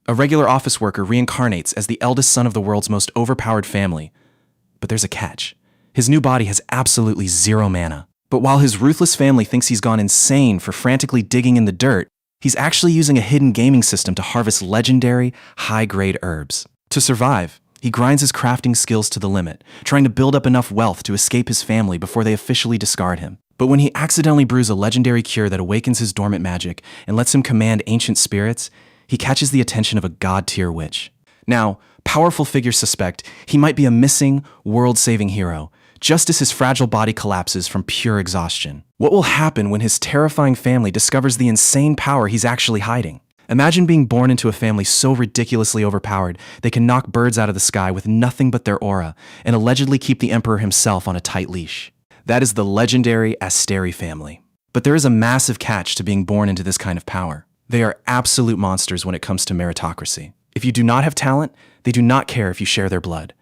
A regular office worker reincarnates as the eldest son of the world's most overpowered family. But there's a catch. His new body has absolutely zero mana. But while his ruthless family thinks he's gone insane for frantically digging in the dirt, he's actually using a hidden gaming system to harvest legendary, high-grade herbs. To survive, he grinds his crafting skills to the limit, trying to build up enough wealth to escape his family before they officially discard him. But when he accidentally brews a legendary cure that awakens his dormant magic and lets him command ancient spirits, he catches the attention of a god-tier witch. Now, powerful figures suspect he might be a missing, world-saving hero, just as his fragile body collapses from pure exhaustion. What will happen when his terrifying family discovers the insane power he's actually hiding? Imagine being born into a family so ridiculously overpowered they can knock birds out of the sky with nothing but their aura and allegedly keep the emperor himself on a tight leash. That is the legendary Asteri family. But there is a massive catch to being born into this kind of power. They are absolute monsters when it comes to meritocracy. If you do not have talent, they do not care if you share their blood.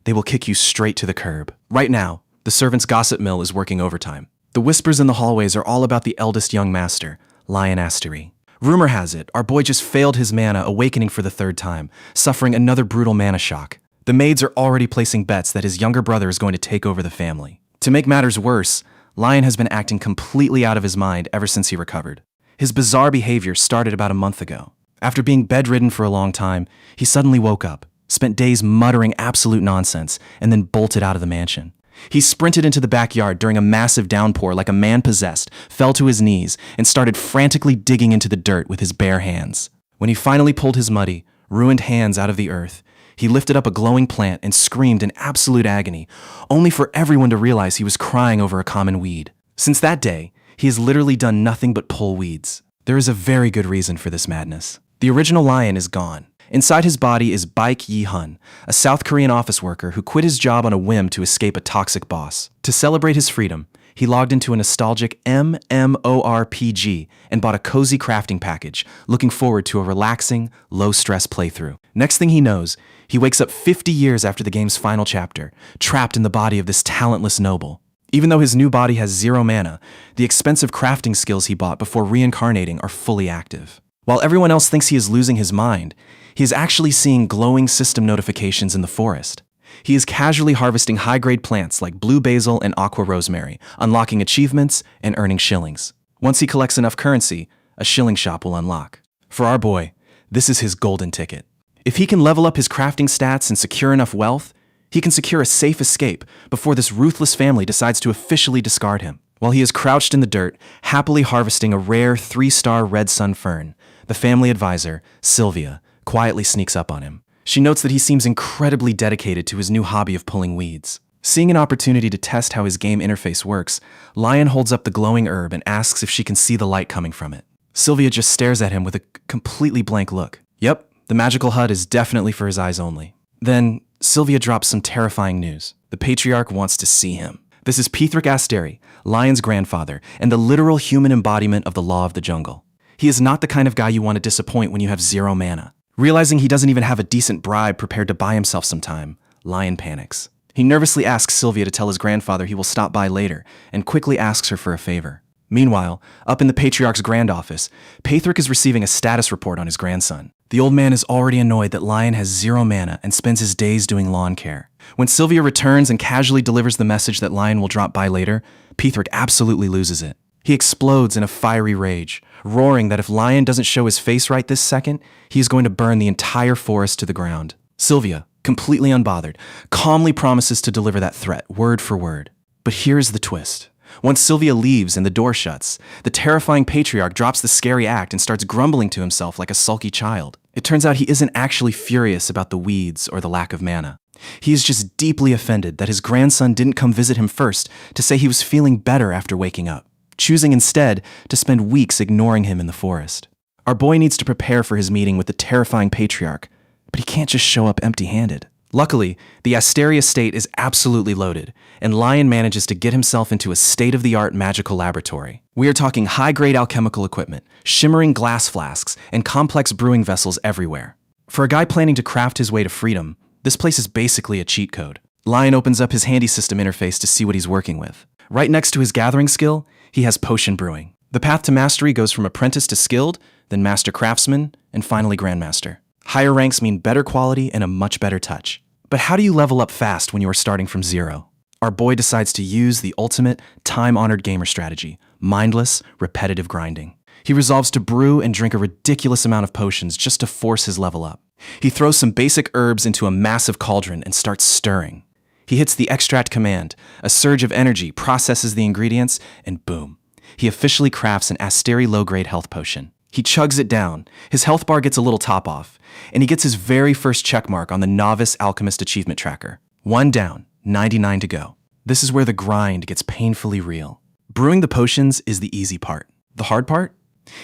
They will kick you straight to the curb. Right now, the servants' gossip mill is working overtime. The whispers in the hallways are all about the eldest young master, Lion Asteri. Rumor has it, our boy just failed his mana, awakening for the third time, suffering another brutal mana shock. The maids are already placing bets that his younger brother is going to take over the family. To make matters worse, Lion has been acting completely out of his mind ever since he recovered. His bizarre behavior started about a month ago. After being bedridden for a long time, he suddenly woke up, spent days muttering absolute nonsense, and then bolted out of the mansion. He sprinted into the backyard during a massive downpour like a man possessed, fell to his knees, and started frantically digging into the dirt with his bare hands. When he finally pulled his muddy, ruined hands out of the earth, he lifted up a glowing plant and screamed in absolute agony, only for everyone to realize he was crying over a common weed. Since that day, he has literally done nothing but pull weeds. There is a very good reason for this madness. The original Lion is gone. Inside his body is Baek Yi-hun, a South Korean office worker who quit his job on a whim to escape a toxic boss. To celebrate his freedom, he logged into a nostalgic MMORPG and bought a cozy crafting package, looking forward to a relaxing, low-stress playthrough. Next thing he knows, he wakes up 50 years after the game's final chapter, trapped in the body of this talentless noble. Even though his new body has zero mana, the expensive crafting skills he bought before reincarnating are fully active. While everyone else thinks he is losing his mind, he is actually seeing glowing system notifications in the forest. He is casually harvesting high-grade plants like blue basil and aqua rosemary, unlocking achievements and earning shillings. Once he collects enough currency, a shilling shop will unlock. For our boy, this is his golden ticket. If he can level up his crafting stats and secure enough wealth, he can secure a safe escape before this ruthless family decides to officially discard him. While he is crouched in the dirt, happily harvesting a rare 3-star red sun fern, the family advisor, Sylvia, quietly sneaks up on him. She notes that he seems incredibly dedicated to his new hobby of pulling weeds. Seeing an opportunity to test how his game interface works, Lion holds up the glowing herb and asks if she can see the light coming from it. Sylvia just stares at him with a completely blank look. Yep, the magical HUD is definitely for his eyes only. Then, Sylvia drops some terrifying news. The patriarch wants to see him. This is Pithric Asteri, Lion's grandfather, and the literal human embodiment of the law of the jungle. He is not the kind of guy you want to disappoint when you have zero mana. Realizing he doesn't even have a decent bribe prepared to buy himself some time, Lion panics. He nervously asks Sylvia to tell his grandfather he will stop by later, and quickly asks her for a favor. Meanwhile, up in the patriarch's grand office, Pithric is receiving a status report on his grandson. The old man is already annoyed that Lion has zero mana and spends his days doing lawn care. When Sylvia returns and casually delivers the message that Lion will drop by later, Pithric absolutely loses it. He explodes in a fiery rage, roaring that if Lion doesn't show his face right this second, he is going to burn the entire forest to the ground. Sylvia, completely unbothered, calmly promises to deliver that threat, word for word. But here's the twist. Once Sylvia leaves and the door shuts, the terrifying patriarch drops the scary act and starts grumbling to himself like a sulky child. It turns out he isn't actually furious about the weeds or the lack of mana. He is just deeply offended that his grandson didn't come visit him first to say he was feeling better after waking up, choosing instead to spend weeks ignoring him in the forest. Our boy needs to prepare for his meeting with the terrifying patriarch, but he can't just show up empty-handed. Luckily, the Asteri estate is absolutely loaded, and Lion manages to get himself into a state-of-the-art magical laboratory. We are talking high-grade alchemical equipment, shimmering glass flasks, and complex brewing vessels everywhere. For a guy planning to craft his way to freedom, this place is basically a cheat code. Lion opens up his handy system interface to see what he's working with. Right next to his gathering skill, he has potion brewing. The path to mastery goes from apprentice to skilled, then master craftsman, and finally grandmaster. Higher ranks mean better quality and a much better touch. But how do you level up fast when you are starting from zero? Our boy decides to use the ultimate, time-honored gamer strategy, mindless, repetitive grinding. He resolves to brew and drink a ridiculous amount of potions just to force his level up. He throws some basic herbs into a massive cauldron and starts stirring. He hits the extract command, a surge of energy processes the ingredients, and boom. He officially crafts an Asteri low-grade health potion. He chugs it down, his health bar gets a little top off, and he gets his very first checkmark on the Novice Alchemist Achievement Tracker. 1 down, 99 to go. This is where the grind gets painfully real. Brewing the potions is the easy part. The hard part?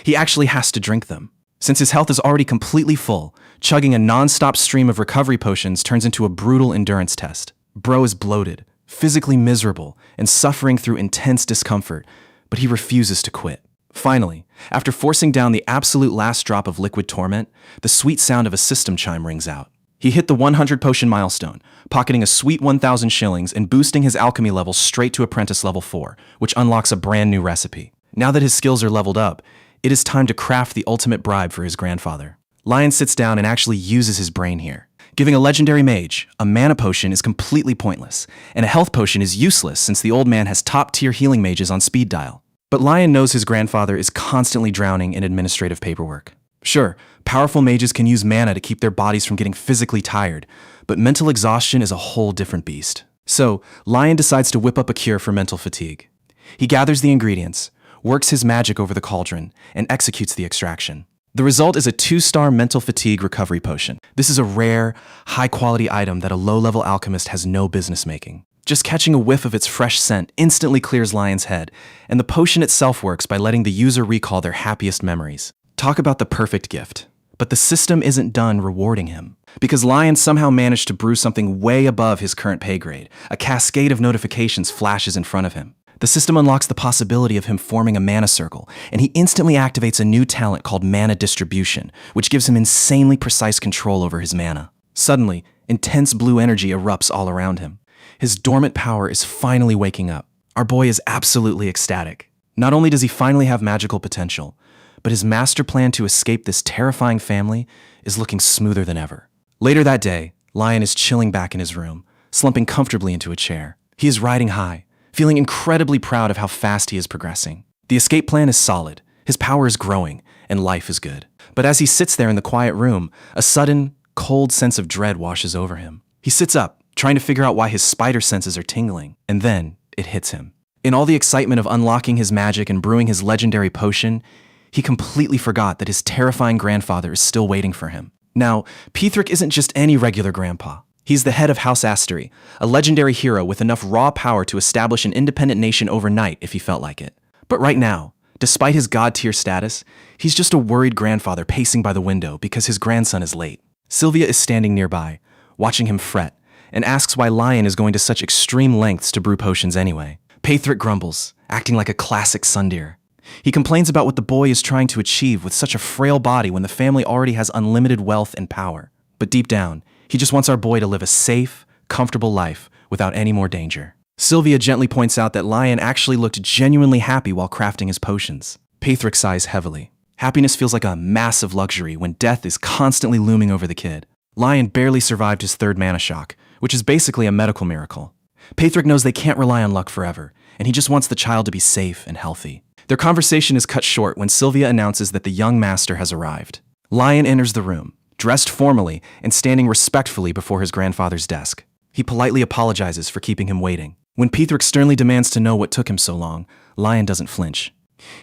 He actually has to drink them. Since his health is already completely full, chugging a non-stop stream of recovery potions turns into a brutal endurance test. Bro is bloated, physically miserable, and suffering through intense discomfort, but he refuses to quit. Finally, after forcing down the absolute last drop of liquid torment, the sweet sound of a system chime rings out. He hit the 100 potion milestone, pocketing a sweet 1,000 shillings and boosting his alchemy level straight to apprentice level 4, which unlocks a brand new recipe. Now that his skills are leveled up, it is time to craft the ultimate bribe for his grandfather. Lion sits down and actually uses his brain here. Giving a legendary mage, a mana potion is completely pointless, and a health potion is useless since the old man has top-tier healing mages on speed dial. But Lion knows his grandfather is constantly drowning in administrative paperwork. Sure, powerful mages can use mana to keep their bodies from getting physically tired, but mental exhaustion is a whole different beast. So, Lion decides to whip up a cure for mental fatigue. He gathers the ingredients, works his magic over the cauldron, and executes the extraction. The result is a 2-star mental fatigue recovery potion. This is a rare, high-quality item that a low-level alchemist has no business making. Just catching a whiff of its fresh scent instantly clears Lion's head, and the potion itself works by letting the user recall their happiest memories. Talk about the perfect gift. But the system isn't done rewarding him, because Lion somehow managed to brew something way above his current pay grade. A cascade of notifications flashes in front of him. The system unlocks the possibility of him forming a mana circle, and he instantly activates a new talent called mana distribution, which gives him insanely precise control over his mana. Suddenly, intense blue energy erupts all around him. His dormant power is finally waking up. Our boy is absolutely ecstatic. Not only does he finally have magical potential, but his master plan to escape this terrifying family is looking smoother than ever. Later that day, Lion is chilling back in his room, slumping comfortably into a chair. He is riding high, feeling incredibly proud of how fast he is progressing. The escape plan is solid, his power is growing, and life is good. But as he sits there in the quiet room, a sudden, cold sense of dread washes over him. He sits up, trying to figure out why his spider senses are tingling, and then it hits him. In all the excitement of unlocking his magic and brewing his legendary potion, he completely forgot that his terrifying grandfather is still waiting for him. Now, Pithric isn't just any regular grandpa. He's the head of House Asteri, a legendary hero with enough raw power to establish an independent nation overnight if he felt like it. But right now, despite his god-tier status, he's just a worried grandfather pacing by the window because his grandson is late. Sylvia is standing nearby, watching him fret, and asks why Lion is going to such extreme lengths to brew potions anyway. Pithric grumbles, acting like a classic sundeer. He complains about what the boy is trying to achieve with such a frail body when the family already has unlimited wealth and power. But deep down, he just wants our boy to live a safe, comfortable life without any more danger. Sylvia gently points out that Lion actually looked genuinely happy while crafting his potions. Pithric sighs heavily. Happiness feels like a massive luxury when death is constantly looming over the kid. Lion barely survived his 3rd mana shock, which is basically a medical miracle. Pithric knows they can't rely on luck forever, and he just wants the child to be safe and healthy. Their conversation is cut short when Sylvia announces that the young master has arrived. Lion enters the room, dressed formally and standing respectfully before his grandfather's desk. He politely apologizes for keeping him waiting. When Pithric sternly demands to know what took him so long, Lion doesn't flinch.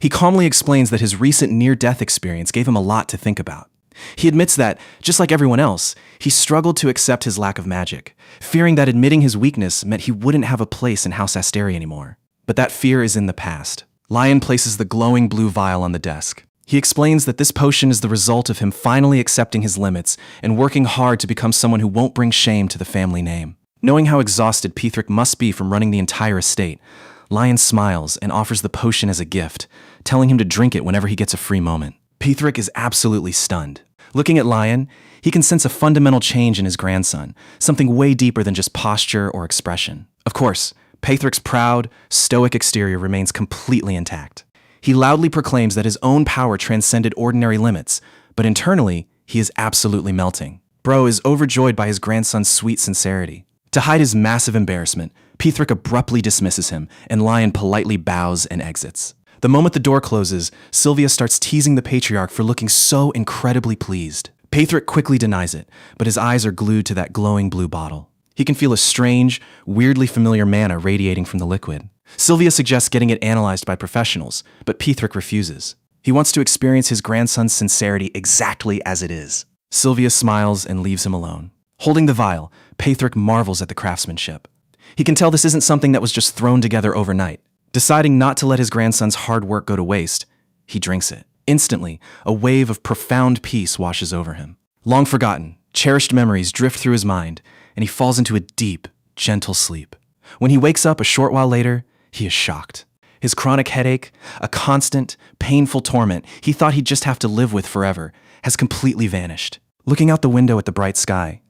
He calmly explains that his recent near-death experience gave him a lot to think about. He admits that, just like everyone else, he struggled to accept his lack of magic, fearing that admitting his weakness meant he wouldn't have a place in House Asteri anymore. But that fear is in the past. Lion places the glowing blue vial on the desk. He explains that this potion is the result of him finally accepting his limits and working hard to become someone who won't bring shame to the family name. Knowing how exhausted Pithric must be from running the entire estate, Lion smiles and offers the potion as a gift, telling him to drink it whenever he gets a free moment. Pithric is absolutely stunned. Looking at Lion, he can sense a fundamental change in his grandson, something way deeper than just posture or expression. Of course, Pithric's proud, stoic exterior remains completely intact. He loudly proclaims that his own power transcended ordinary limits, but internally, He is absolutely melting. Bro is overjoyed by his grandson's sweet sincerity. To hide his massive embarrassment, Pithrick abruptly dismisses him, and Lion politely bows and exits. The moment the door closes, Sylvia starts teasing the patriarch for looking so incredibly pleased. Pithrick quickly denies it, but his eyes are glued to that glowing blue bottle. He can feel a strange, weirdly familiar mana radiating from the liquid. Sylvia suggests getting it analyzed by professionals, but Pithrick refuses. He wants to experience his grandson's sincerity exactly as it is. Sylvia smiles and leaves him alone. Holding the vial, Pithrick marvels at the craftsmanship. He can tell this isn't something that was just thrown together overnight. Deciding not to let his grandson's hard work go to waste, he drinks it. Instantly, a wave of profound peace washes over him. Long forgotten, cherished memories drift through his mind, and he falls into a deep, gentle sleep. When he wakes up a short while later, he is shocked. His chronic headache, a constant, painful torment he thought he'd just have to live with forever, has completely vanished. Looking out the window at the bright sky,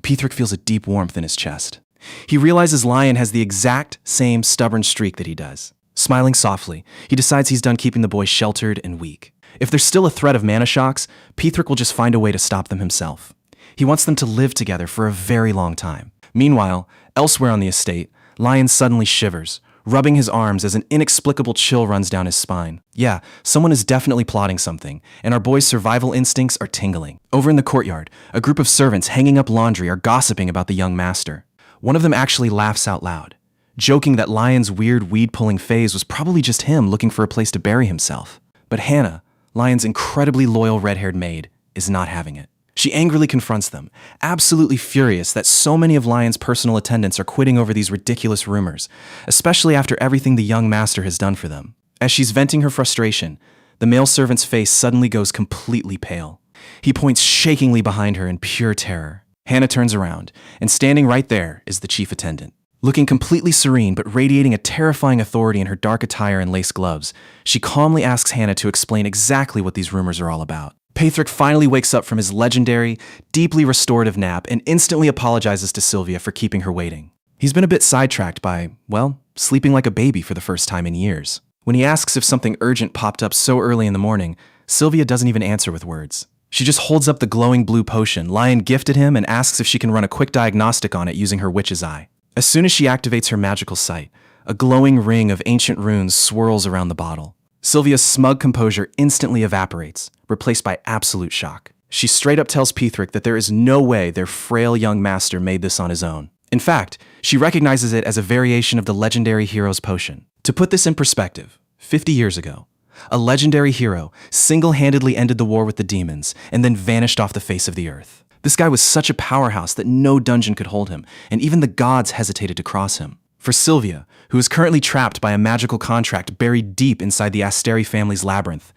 Pithrick feels a deep warmth in his chest. He realizes Lion has the exact same stubborn streak that he does. Smiling softly, he decides he's done keeping the boy sheltered and weak. If there's still a threat of mana shocks, Pithrick will just find a way to stop them himself. He wants them to live together for a very long time. Meanwhile, elsewhere on the estate, Lion suddenly shivers, rubbing his arms as an inexplicable chill runs down his spine. Yeah, someone is definitely plotting something, and our boy's survival instincts are tingling. Over in the courtyard, a group of servants hanging up laundry are gossiping about the young master. One of them actually laughs out loud, joking that Lion's weird weed-pulling phase was probably just him looking for a place to bury himself. But Hannah, Lion's incredibly loyal red-haired maid, is not having it. She angrily confronts them, absolutely furious that so many of Lion's personal attendants are quitting over these ridiculous rumors, especially after everything the young master has done for them. As she's venting her frustration, the male servant's face suddenly goes completely pale. He points shakingly behind her in pure terror. Hannah turns around, and standing right there is the chief attendant. Looking completely serene but radiating a terrifying authority in her dark attire and lace gloves, she calmly asks Hannah to explain exactly what these rumors are all about. Pithrick finally wakes up from his legendary, deeply restorative nap and instantly apologizes to Sylvia for keeping her waiting. He's been a bit sidetracked by, well, sleeping like a baby for the first time in years. When he asks if something urgent popped up so early in the morning, Sylvia doesn't even answer with words. She just holds up the glowing blue potion Lion gifted him and asks if she can run a quick diagnostic on it using her witch's eye. As soon as she activates her magical sight, a glowing ring of ancient runes swirls around the bottle. Sylvia's smug composure instantly evaporates, replaced by absolute shock. She straight up tells Pithrick that there is no way their frail young master made this on his own. In fact, she recognizes it as a variation of the legendary hero's potion. To put this in perspective, 50 years ago, a legendary hero single-handedly ended the war with the demons and then vanished off the face of the earth. This guy was such a powerhouse that no dungeon could hold him, and even the gods hesitated to cross him. For Sylvia, who is currently trapped by a magical contract buried deep inside the Asteri family's labyrinth,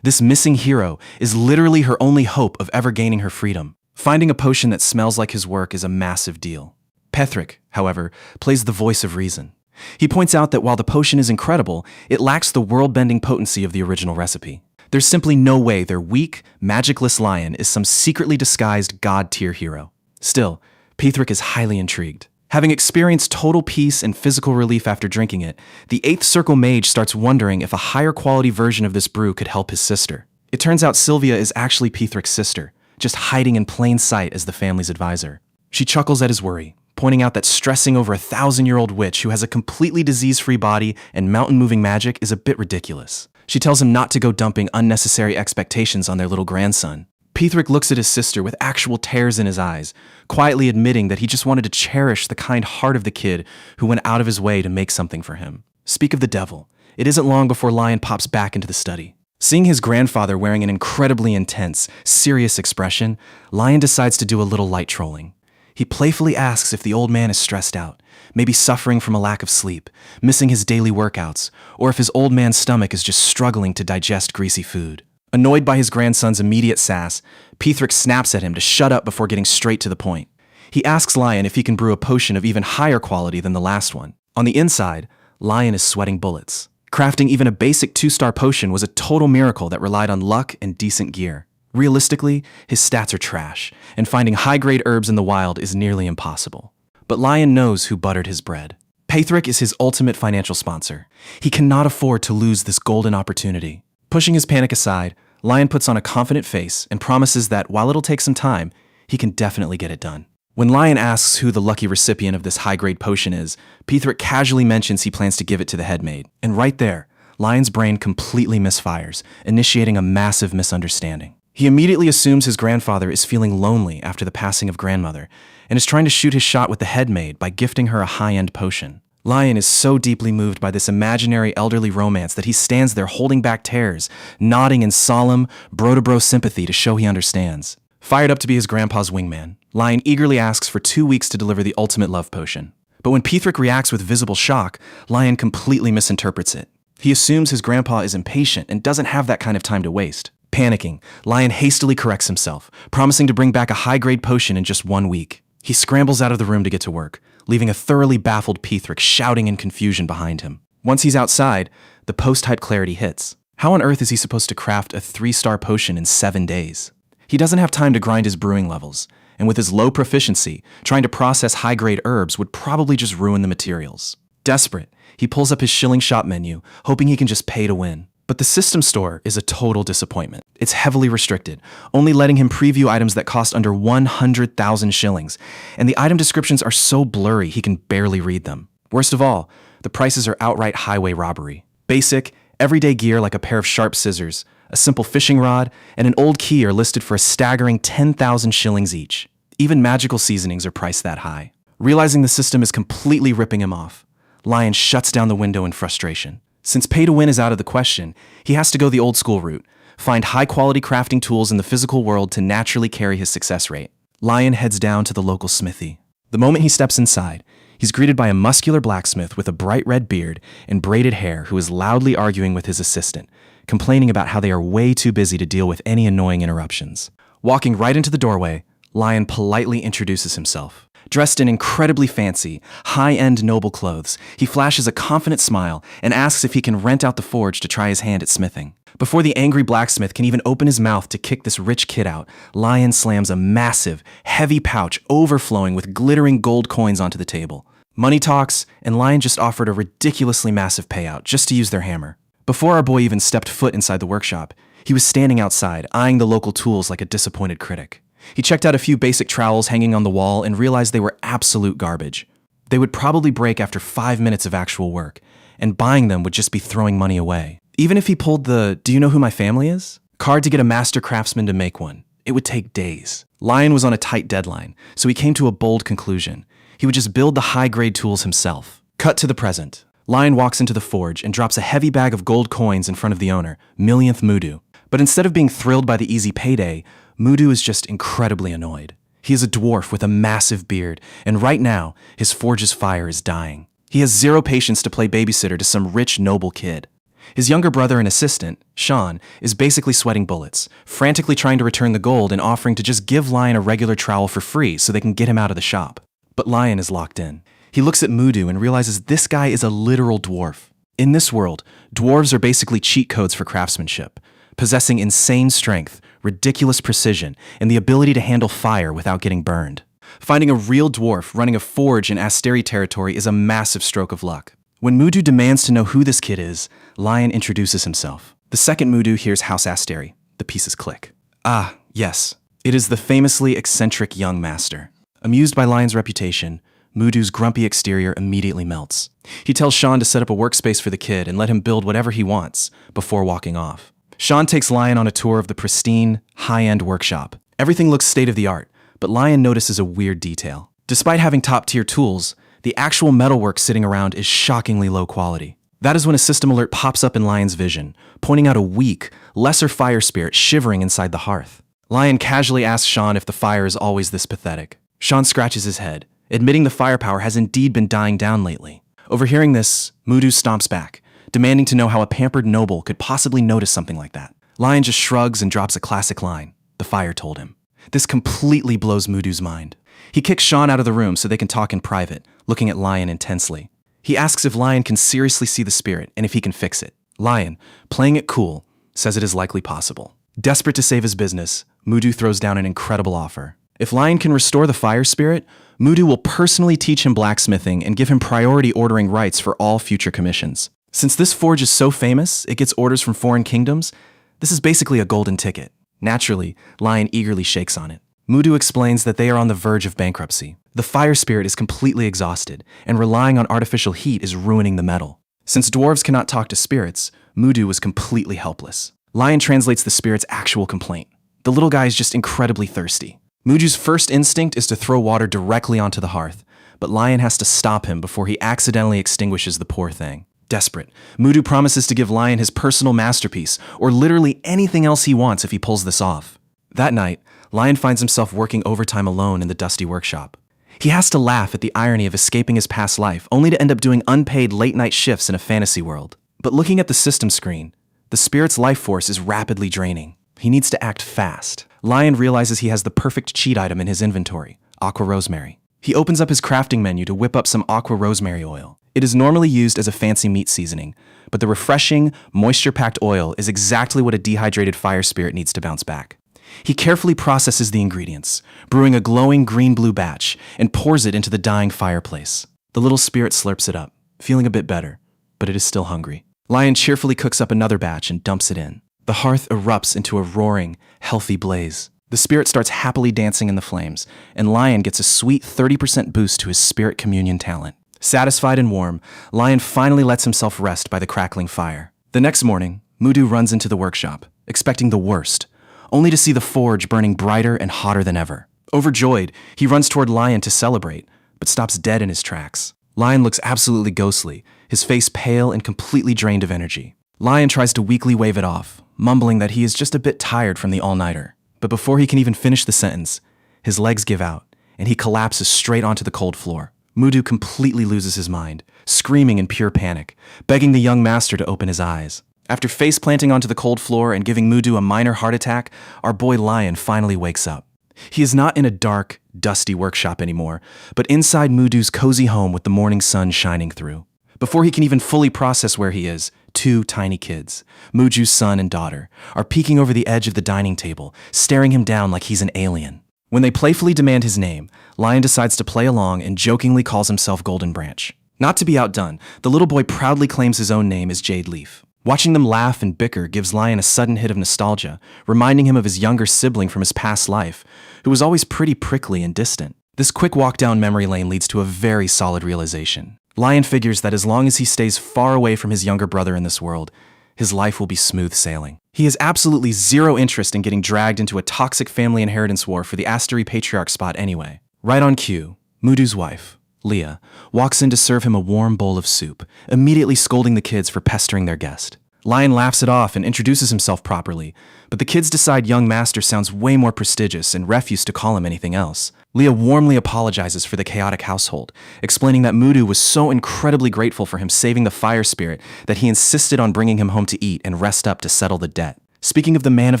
this missing hero is literally her only hope of ever gaining her freedom. Finding a potion that smells like his work is a massive deal. Pithrick, however, plays the voice of reason. He points out that while the potion is incredible, it lacks the world-bending potency of the original recipe. There's simply no way their weak, magicless Lion is some secretly disguised god-tier hero. Still, Pithrick is highly intrigued. Having experienced total peace and physical relief after drinking it, the 8th Circle Mage starts wondering if a higher quality version of this brew could help his sister. It turns out Sylvia is actually Pithrick's sister, just hiding in plain sight as the family's advisor. She chuckles at his worry, pointing out that stressing over a 1,000-year-old witch who has a completely disease-free body and mountain-moving magic is a bit ridiculous. She tells him not to go dumping unnecessary expectations on their little grandson. Pithrick looks at his sister with actual tears in his eyes, quietly admitting that he just wanted to cherish the kind heart of the kid who went out of his way to make something for him. Speak of the devil, it isn't long before Lion pops back into the study. Seeing his grandfather wearing an incredibly intense, serious expression, Lion decides to do a little light trolling. He playfully asks if the old man is stressed out, maybe suffering from a lack of sleep, missing his daily workouts, or if his old man's stomach is just struggling to digest greasy food. Annoyed by his grandson's immediate sass, Pithrick snaps at him to shut up before getting straight to the point. He asks Lion if he can brew a potion of even higher quality than the last one. On the inside, Lion is sweating bullets. Crafting even a basic 2-star potion was a total miracle that relied on luck and decent gear. Realistically, his stats are trash, and finding high-grade herbs in the wild is nearly impossible. But Lion knows who buttered his bread. Pithrick is his ultimate financial sponsor. He cannot afford to lose this golden opportunity. Pushing his panic aside, Lion puts on a confident face and promises that while it'll take some time, he can definitely get it done. When Lion asks who the lucky recipient of this high-grade potion is, Pithrick casually mentions he plans to give it to the headmaid. And right there, Lion's brain completely misfires, initiating a massive misunderstanding. He immediately assumes his grandfather is feeling lonely after the passing of grandmother, and is trying to shoot his shot with the headmaid by gifting her a high-end potion. Lion is so deeply moved by this imaginary elderly romance that he stands there holding back tears, nodding in solemn, bro-to-bro sympathy to show he understands. Fired up to be his grandpa's wingman, Lion eagerly asks for 2 weeks to deliver the ultimate love potion. But when Pithrick reacts with visible shock, Lion completely misinterprets it. He assumes his grandpa is impatient and doesn't have that kind of time to waste. Panicking, Lion hastily corrects himself, promising to bring back a high-grade potion in just 1 week. He scrambles out of the room to get to work, leaving a thoroughly baffled Pithrick shouting in confusion behind him. Once he's outside, the post-hype clarity hits. How on earth is he supposed to craft a 3-star potion in 7 days? He doesn't have time to grind his brewing levels, and with his low proficiency, trying to process high-grade herbs would probably just ruin the materials. Desperate, he pulls up his shilling shop menu, hoping he can just pay to win. But the system store is a total disappointment. It's heavily restricted, only letting him preview items that cost under 100,000 shillings, and the item descriptions are so blurry he can barely read them. Worst of all, the prices are outright highway robbery. Basic, everyday gear like a pair of sharp scissors, a simple fishing rod, and an old key are listed for a staggering 10,000 shillings each. Even magical seasonings are priced that high. Realizing the system is completely ripping him off, Lion shuts down the window in frustration. Since pay to win is out of the question, he has to go the old school route, find high-quality crafting tools in the physical world to naturally carry his success rate. Lion heads down to the local smithy. The moment he steps inside, he's greeted by a muscular blacksmith with a bright red beard and braided hair who is loudly arguing with his assistant, complaining about how they are way too busy to deal with any annoying interruptions. Walking right into the doorway, Lion politely introduces himself. Dressed in incredibly fancy, high-end noble clothes, he flashes a confident smile and asks if he can rent out the forge to try his hand at smithing. Before the angry blacksmith can even open his mouth to kick this rich kid out, Lion slams a massive, heavy pouch overflowing with glittering gold coins onto the table. Money talks, and Lion just offered a ridiculously massive payout just to use their hammer. Before our boy even stepped foot inside the workshop, he was standing outside, eyeing the local tools like a disappointed critic. He checked out a few basic trowels hanging on the wall and realized they were absolute garbage. They would probably break after 5 minutes of actual work, and buying them would just be throwing money away. Even if he pulled the "do you know who my family is?" card to get a master craftsman to make one, it would take days. Lion was on a tight deadline, so he came to a bold conclusion. He would just build the high-grade tools himself. Cut to the present. Lion walks into the forge and drops a heavy bag of gold coins in front of the owner, Millionth Mudu. But instead of being thrilled by the easy payday, Mudu is just incredibly annoyed. He is a dwarf with a massive beard, and right now, his forge's fire is dying. He has zero patience to play babysitter to some rich, noble kid. His younger brother and assistant, Sean, is basically sweating bullets, frantically trying to return the gold and offering to just give Lion a regular trowel for free so they can get him out of the shop. But Lion is locked in. He looks at Mudu and realizes this guy is a literal dwarf. In this world, dwarves are basically cheat codes for craftsmanship, possessing insane strength, ridiculous precision, and the ability to handle fire without getting burned. Finding a real dwarf running a forge in Asteri territory is a massive stroke of luck. When Mudu demands to know who this kid is, Lion introduces himself. The second Mudu hears House Asteri. The pieces click. Ah, yes. It is the famously eccentric young master. Amused by Lion's reputation, Mudu's grumpy exterior immediately melts. He tells Sean to set up a workspace for the kid and let him build whatever he wants before walking off. Sean takes Lion on a tour of the pristine, high-end workshop. Everything looks state-of-the-art, but Lion notices a weird detail. Despite having top-tier tools, the actual metalwork sitting around is shockingly low quality. That is when a system alert pops up in Lion's vision, pointing out a weak, lesser fire spirit shivering inside the hearth. Lion casually asks Sean if the fire is always this pathetic. Sean scratches his head, admitting the firepower has indeed been dying down lately. Overhearing this, Mudu stomps back, demanding to know how a pampered noble could possibly notice something like that. Lion just shrugs and drops a classic line. The fire told him. This completely blows Mudu's mind. He kicks Sean out of the room so they can talk in private, looking at Lion intensely. He asks if Lion can seriously see the spirit and if he can fix it. Lion, playing it cool, says it is likely possible. Desperate to save his business, Mudu throws down an incredible offer. If Lion can restore the fire spirit, Mudu will personally teach him blacksmithing and give him priority ordering rights for all future commissions. Since this forge is so famous, it gets orders from foreign kingdoms, This is basically a golden ticket. Naturally, Lion eagerly shakes on it. Mudu explains that they are on the verge of bankruptcy. The fire spirit is completely exhausted, and relying on artificial heat is ruining the metal. Since dwarves cannot talk to spirits, Mudu was completely helpless. Lion translates the spirit's actual complaint. The little guy is just incredibly thirsty. Mudu's first instinct is to throw water directly onto the hearth, but Lion has to stop him before he accidentally extinguishes the poor thing. Desperate, Mudu promises to give Lion his personal masterpiece, or literally anything else he wants if he pulls this off. That night, Lion finds himself working overtime alone in the dusty workshop. He has to laugh at the irony of escaping his past life, only to end up doing unpaid late-night shifts in a fantasy world. But looking at the system screen, the spirit's life force is rapidly draining. He needs to act fast. Lion realizes he has the perfect cheat item in his inventory, aqua rosemary. He opens up his crafting menu to whip up some aqua rosemary oil. It is normally used as a fancy meat seasoning, but the refreshing, moisture-packed oil is exactly what a dehydrated fire spirit needs to bounce back. He carefully processes the ingredients, brewing a glowing green-blue batch, and pours it into the dying fireplace. The little spirit slurps it up, feeling a bit better, but it is still hungry. Lion cheerfully cooks up another batch and dumps it in. The hearth erupts into a roaring, healthy blaze. The spirit starts happily dancing in the flames, and Lion gets a sweet 30% boost to his spirit communion talent. Satisfied and warm, Lion finally lets himself rest by the crackling fire. The next morning, Mudu runs into the workshop, expecting the worst, only to see the forge burning brighter and hotter than ever. Overjoyed, he runs toward Lion to celebrate, but stops dead in his tracks. Lion looks absolutely ghostly, his face pale and completely drained of energy. Lion tries to weakly wave it off, mumbling that he is just a bit tired from the all-nighter. But before he can even finish the sentence, his legs give out, and he collapses straight onto the cold floor. Mudu completely loses his mind, screaming in pure panic, begging the young master to open his eyes. After face-planting onto the cold floor and giving Mudu a minor heart attack, our boy Lion finally wakes up. He is not in a dark, dusty workshop anymore, but inside Mudu's cozy home with the morning sun shining through. Before he can even fully process where he is, two tiny kids, Mudu's son and daughter, are peeking over the edge of the dining table, staring him down like he's an alien. When they playfully demand his name, Lion decides to play along and jokingly calls himself Golden Branch. Not to be outdone, the little boy proudly claims his own name as Jade Leaf. Watching them laugh and bicker gives Lion a sudden hit of nostalgia, reminding him of his younger sibling from his past life, who was always pretty prickly and distant. This quick walk down memory lane leads to a very solid realization. Lion figures that as long as he stays far away from his younger brother in this world, his life will be smooth sailing. He has absolutely zero interest in getting dragged into a toxic family inheritance war for the Astery Patriarch spot anyway. Right on cue, Mudu's wife, Leah, walks in to serve him a warm bowl of soup, immediately scolding the kids for pestering their guest. Lion laughs it off and introduces himself properly, but the kids decide young master sounds way more prestigious and refuse to call him anything else. Leah warmly apologizes for the chaotic household, explaining that Mudu was so incredibly grateful for him saving the fire spirit that he insisted on bringing him home to eat and rest up to settle the debt. Speaking of the man of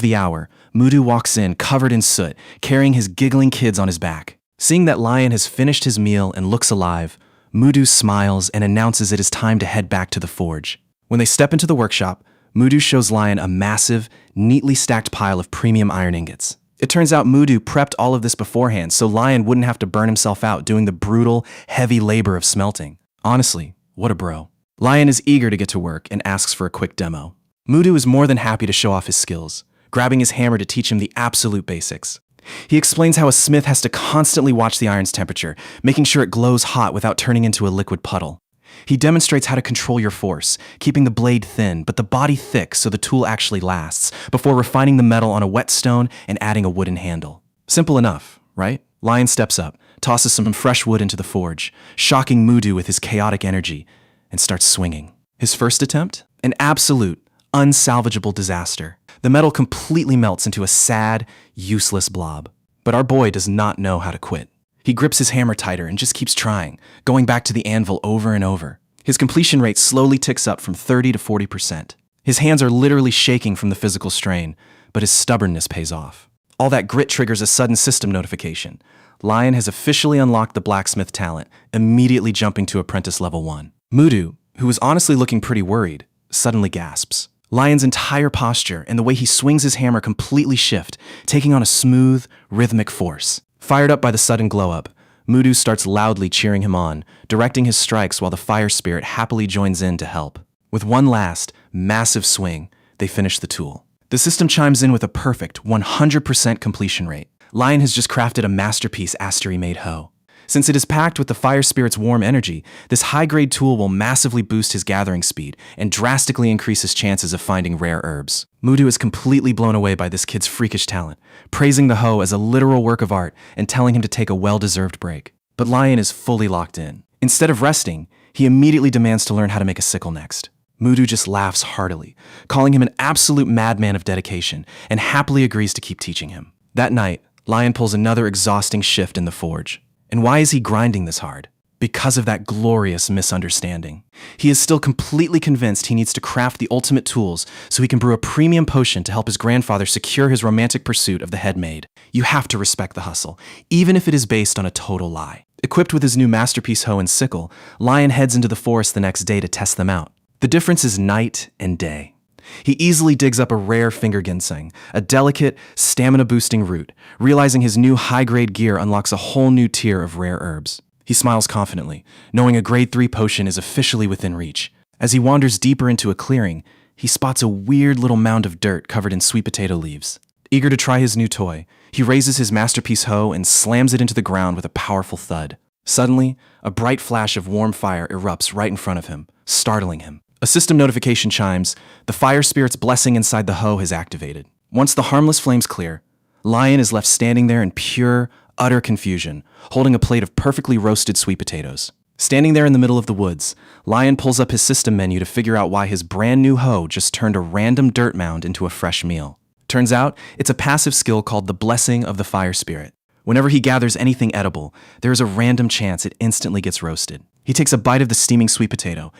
the hour, Mudu walks in covered in soot, carrying his giggling kids on his back. Seeing that Lion has finished his meal and looks alive, Mudu smiles and announces it is time to head back to the forge. When they step into the workshop, Mudu shows Lion a massive, neatly stacked pile of premium iron ingots. It turns out Mudu prepped all of this beforehand so Lion wouldn't have to burn himself out doing the brutal, heavy labor of smelting. Honestly, what a bro. Lion is eager to get to work and asks for a quick demo. Mudu is more than happy to show off his skills, grabbing his hammer to teach him the absolute basics. He explains how a smith has to constantly watch the iron's temperature, making sure it glows hot without turning into a liquid puddle. He demonstrates how to control your force, keeping the blade thin but the body thick so the tool actually lasts, before refining the metal on a whetstone and adding a wooden handle. Simple enough, right? Lion steps up, tosses some fresh wood into the forge, shocking Mudu with his chaotic energy, and starts swinging. His first attempt? An absolute, unsalvageable disaster. The metal completely melts into a sad, useless blob. But our boy does not know how to quit. He grips his hammer tighter and just keeps trying, going back to the anvil over and over. His completion rate slowly ticks up from 30 to 40%. His hands are literally shaking from the physical strain, but his stubbornness pays off. All that grit triggers a sudden system notification. Lion has officially unlocked the blacksmith talent, immediately jumping to apprentice level 1. Mudu, who was honestly looking pretty worried, suddenly gasps. Lion's entire posture and the way he swings his hammer completely shift, taking on a smooth, rhythmic force. Fired up by the sudden glow-up, Mudu starts loudly cheering him on, directing his strikes while the fire spirit happily joins in to help. With one last, massive swing, they finish the tool. The system chimes in with a perfect 100% completion rate. Lion has just crafted a masterpiece Astery-made hoe. Since it is packed with the fire spirit's warm energy, this high-grade tool will massively boost his gathering speed and drastically increase his chances of finding rare herbs. Mudu is completely blown away by this kid's freakish talent, praising the hoe as a literal work of art and telling him to take a well-deserved break. But Lion is fully locked in. Instead of resting, he immediately demands to learn how to make a sickle next. Mudu just laughs heartily, calling him an absolute madman of dedication, and happily agrees to keep teaching him. That night, Lion pulls another exhausting shift in the forge. And why is he grinding this hard? Because of that glorious misunderstanding. He is still completely convinced he needs to craft the ultimate tools so he can brew a premium potion to help his grandfather secure his romantic pursuit of the head maid. You have to respect the hustle, even if it is based on a total lie. Equipped with his new masterpiece hoe and sickle, Lion heads into the forest the next day to test them out. The difference is night and day. He easily digs up a rare finger ginseng, a delicate, stamina-boosting root, realizing his new high-grade gear unlocks a whole new tier of rare herbs. He smiles confidently, knowing a grade 3 potion is officially within reach. As he wanders deeper into a clearing, he spots a weird little mound of dirt covered in sweet potato leaves. Eager to try his new toy, he raises his masterpiece hoe and slams it into the ground with a powerful thud. Suddenly, a bright flash of warm fire erupts right in front of him, startling him. A system notification chimes. The fire spirit's blessing inside the hoe has activated. Once the harmless flames clear, Lion is left standing there in pure, utter confusion, holding a plate of perfectly roasted sweet potatoes. Standing there in the middle of the woods, Lion pulls up his system menu to figure out why his brand new hoe just turned a random dirt mound into a fresh meal. Turns out, it's a passive skill called the Blessing of the Fire Spirit. Whenever he gathers anything edible, there is a random chance it instantly gets roasted. He takes a bite of the steaming sweet potato,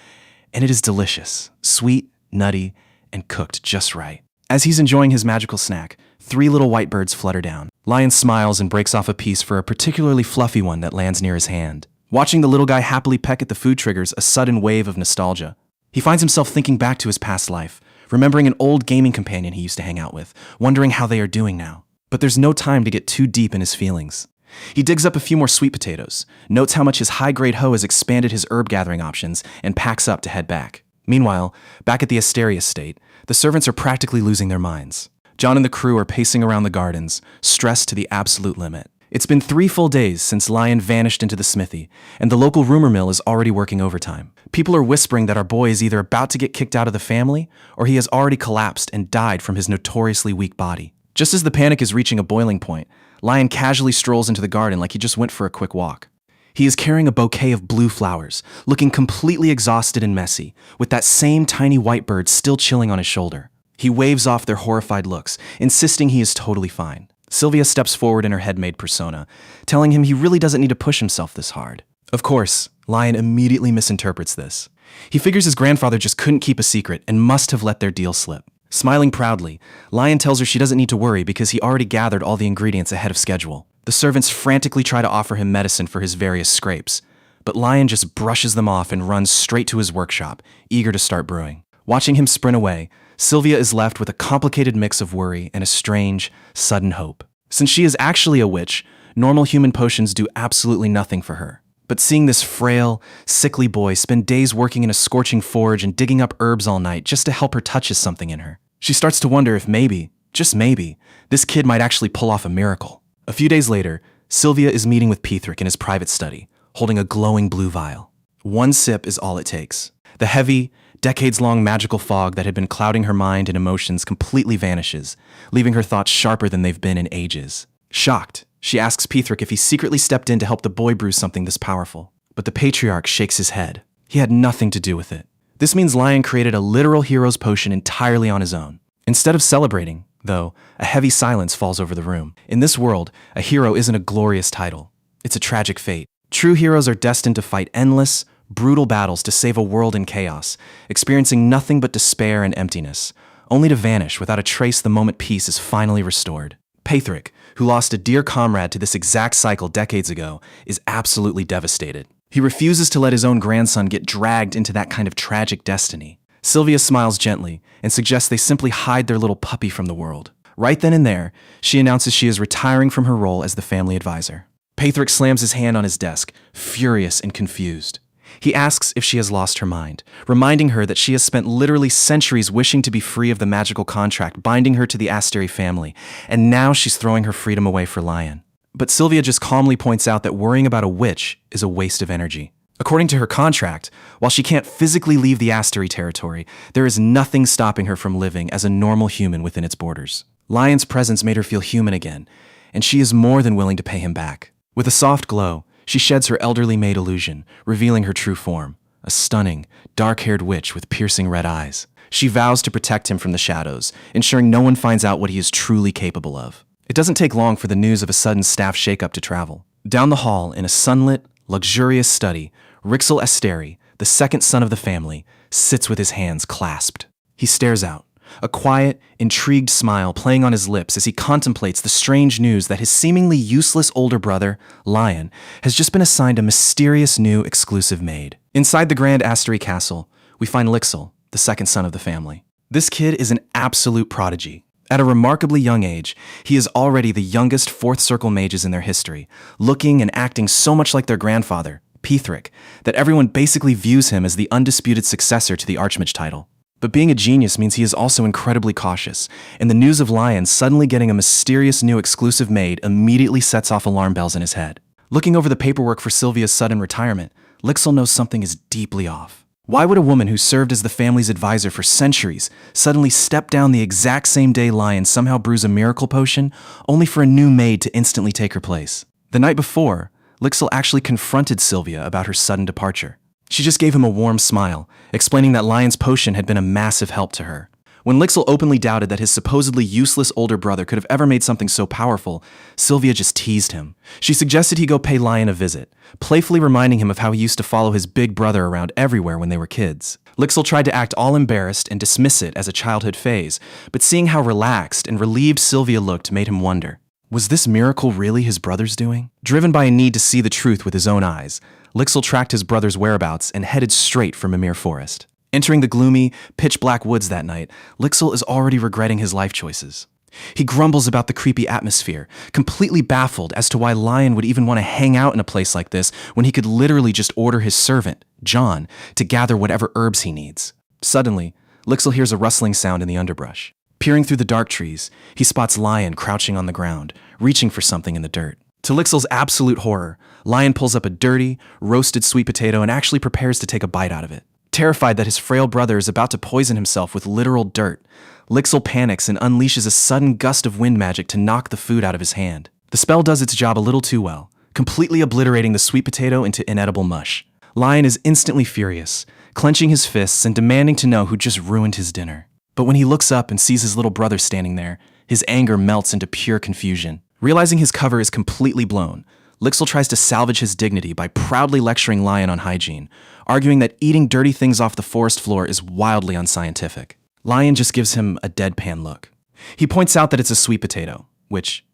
and it is delicious, sweet, nutty, and cooked just right. As he's enjoying his magical snack, 3 little white birds flutter down. Lion smiles and breaks off a piece for a particularly fluffy one that lands near his hand. Watching the little guy happily peck at the food triggers a sudden wave of nostalgia. He finds himself thinking back to his past life, remembering an old gaming companion he used to hang out with, wondering how they are doing now. But there's no time to get too deep in his feelings. He digs up a few more sweet potatoes, notes how much his high-grade hoe has expanded his herb gathering options, and packs up to head back. Meanwhile, back at the Asteria estate, the servants are practically losing their minds. John and the crew are pacing around the gardens, stressed to the absolute limit. It's been 3 full days since Lion vanished into the smithy, and the local rumor mill is already working overtime. People are whispering that our boy is either about to get kicked out of the family, or he has already collapsed and died from his notoriously weak body. Just as the panic is reaching a boiling point, Lion casually strolls into the garden like he just went for a quick walk. He is carrying a bouquet of blue flowers, looking completely exhausted and messy, with that same tiny white bird still chilling on his shoulder. He waves off their horrified looks, insisting he is totally fine. Sylvia steps forward in her head-maid persona, telling him he really doesn't need to push himself this hard. Of course, Lion immediately misinterprets this. He figures his grandfather just couldn't keep a secret and must have let their deal slip. Smiling proudly, Lion tells her she doesn't need to worry because he already gathered all the ingredients ahead of schedule. The servants frantically try to offer him medicine for his various scrapes, but Lion just brushes them off and runs straight to his workshop, eager to start brewing. Watching him sprint away, Sylvia is left with a complicated mix of worry and a strange, sudden hope. Since she is actually a witch, normal human potions do absolutely nothing for her. But seeing this frail, sickly boy spend days working in a scorching forge and digging up herbs all night just to help her touches something in her. She starts to wonder if maybe, just maybe, this kid might actually pull off a miracle. A few days later, Sylvia is meeting with Pethric in his private study, holding a glowing blue vial. 1 sip is all it takes. The heavy, decades-long magical fog that had been clouding her mind and emotions completely vanishes, leaving her thoughts sharper than they've been in ages. Shocked, she asks Pethric if he secretly stepped in to help the boy brew something this powerful. But the patriarch shakes his head. He had nothing to do with it. This means Lion created a literal hero's potion entirely on his own. Instead of celebrating, though, a heavy silence falls over the room. In this world, a hero isn't a glorious title. It's a tragic fate. True heroes are destined to fight endless, brutal battles to save a world in chaos, experiencing nothing but despair and emptiness, only to vanish without a trace the moment peace is finally restored. Pethric, who lost a dear comrade to this exact cycle decades ago, is absolutely devastated. He refuses to let his own grandson get dragged into that kind of tragic destiny. Sylvia smiles gently and suggests they simply hide their little puppy from the world. Right then and there, she announces she is retiring from her role as the family advisor. Pethric slams his hand on his desk, furious and confused. He asks if she has lost her mind, reminding her that she has spent literally centuries wishing to be free of the magical contract binding her to the Asteri family, and now she's throwing her freedom away for Lion. But Sylvia just calmly points out that worrying about a witch is a waste of energy. According to her contract, while she can't physically leave the Asteri territory, there is nothing stopping her from living as a normal human within its borders. Lion's presence made her feel human again, and she is more than willing to pay him back. With a soft glow, she sheds her elderly maid illusion, revealing her true form, a stunning, dark-haired witch with piercing red eyes. She vows to protect him from the shadows, ensuring no one finds out what he is truly capable of. It doesn't take long for the news of a sudden staff shakeup to travel. Down the hall, in a sunlit, luxurious study, Rixel Asteri, the second son of the family, sits with his hands clasped. He stares out, a quiet, intrigued smile playing on his lips as he contemplates the strange news that his seemingly useless older brother, Lion, has just been assigned a mysterious new exclusive maid. Inside the Grand Asteri castle, we find Lixel, the second son of the family. This kid is an absolute prodigy. At a remarkably young age, he is already the youngest fourth circle mages in their history, looking and acting so much like their grandfather, Pithric, that everyone basically views him as the undisputed successor to the Archmage title. But being a genius means he is also incredibly cautious, and the news of Lion suddenly getting a mysterious new exclusive maid immediately sets off alarm bells in his head. Looking over the paperwork for Sylvia's sudden retirement, Lixel knows something is deeply off. Why would a woman who served as the family's advisor for centuries suddenly step down the exact same day Lion somehow brews a miracle potion, only for a new maid to instantly take her place? The night before, Lixel actually confronted Sylvia about her sudden departure. She just gave him a warm smile, explaining that Lion's potion had been a massive help to her. When Lixel openly doubted that his supposedly useless older brother could have ever made something so powerful, Sylvia just teased him. She suggested he go pay Lion a visit, playfully reminding him of how he used to follow his big brother around everywhere when they were kids. Lixel tried to act all embarrassed and dismiss it as a childhood phase, but seeing how relaxed and relieved Sylvia looked made him wonder. Was this miracle really his brother's doing? Driven by a need to see the truth with his own eyes, Lixel tracked his brother's whereabouts and headed straight for Mimir Forest. Entering the gloomy, pitch-black woods that night, Lixel is already regretting his life choices. He grumbles about the creepy atmosphere, completely baffled as to why Lion would even want to hang out in a place like this when he could literally just order his servant, John, to gather whatever herbs he needs. Suddenly, Lixel hears a rustling sound in the underbrush. Peering through the dark trees, he spots Lion crouching on the ground, reaching for something in the dirt. To Lixel's absolute horror, Lion pulls up a dirty, roasted sweet potato and actually prepares to take a bite out of it. Terrified that his frail brother is about to poison himself with literal dirt, Lixel panics and unleashes a sudden gust of wind magic to knock the food out of his hand. The spell does its job a little too well, completely obliterating the sweet potato into inedible mush. Lion is instantly furious, clenching his fists and demanding to know who just ruined his dinner. But when he looks up and sees his little brother standing there, his anger melts into pure confusion. Realizing his cover is completely blown, Lixel tries to salvage his dignity by proudly lecturing Lion on hygiene, arguing that eating dirty things off the forest floor is wildly unscientific. Lion just gives him a deadpan look. He points out that it's a sweet potato, which,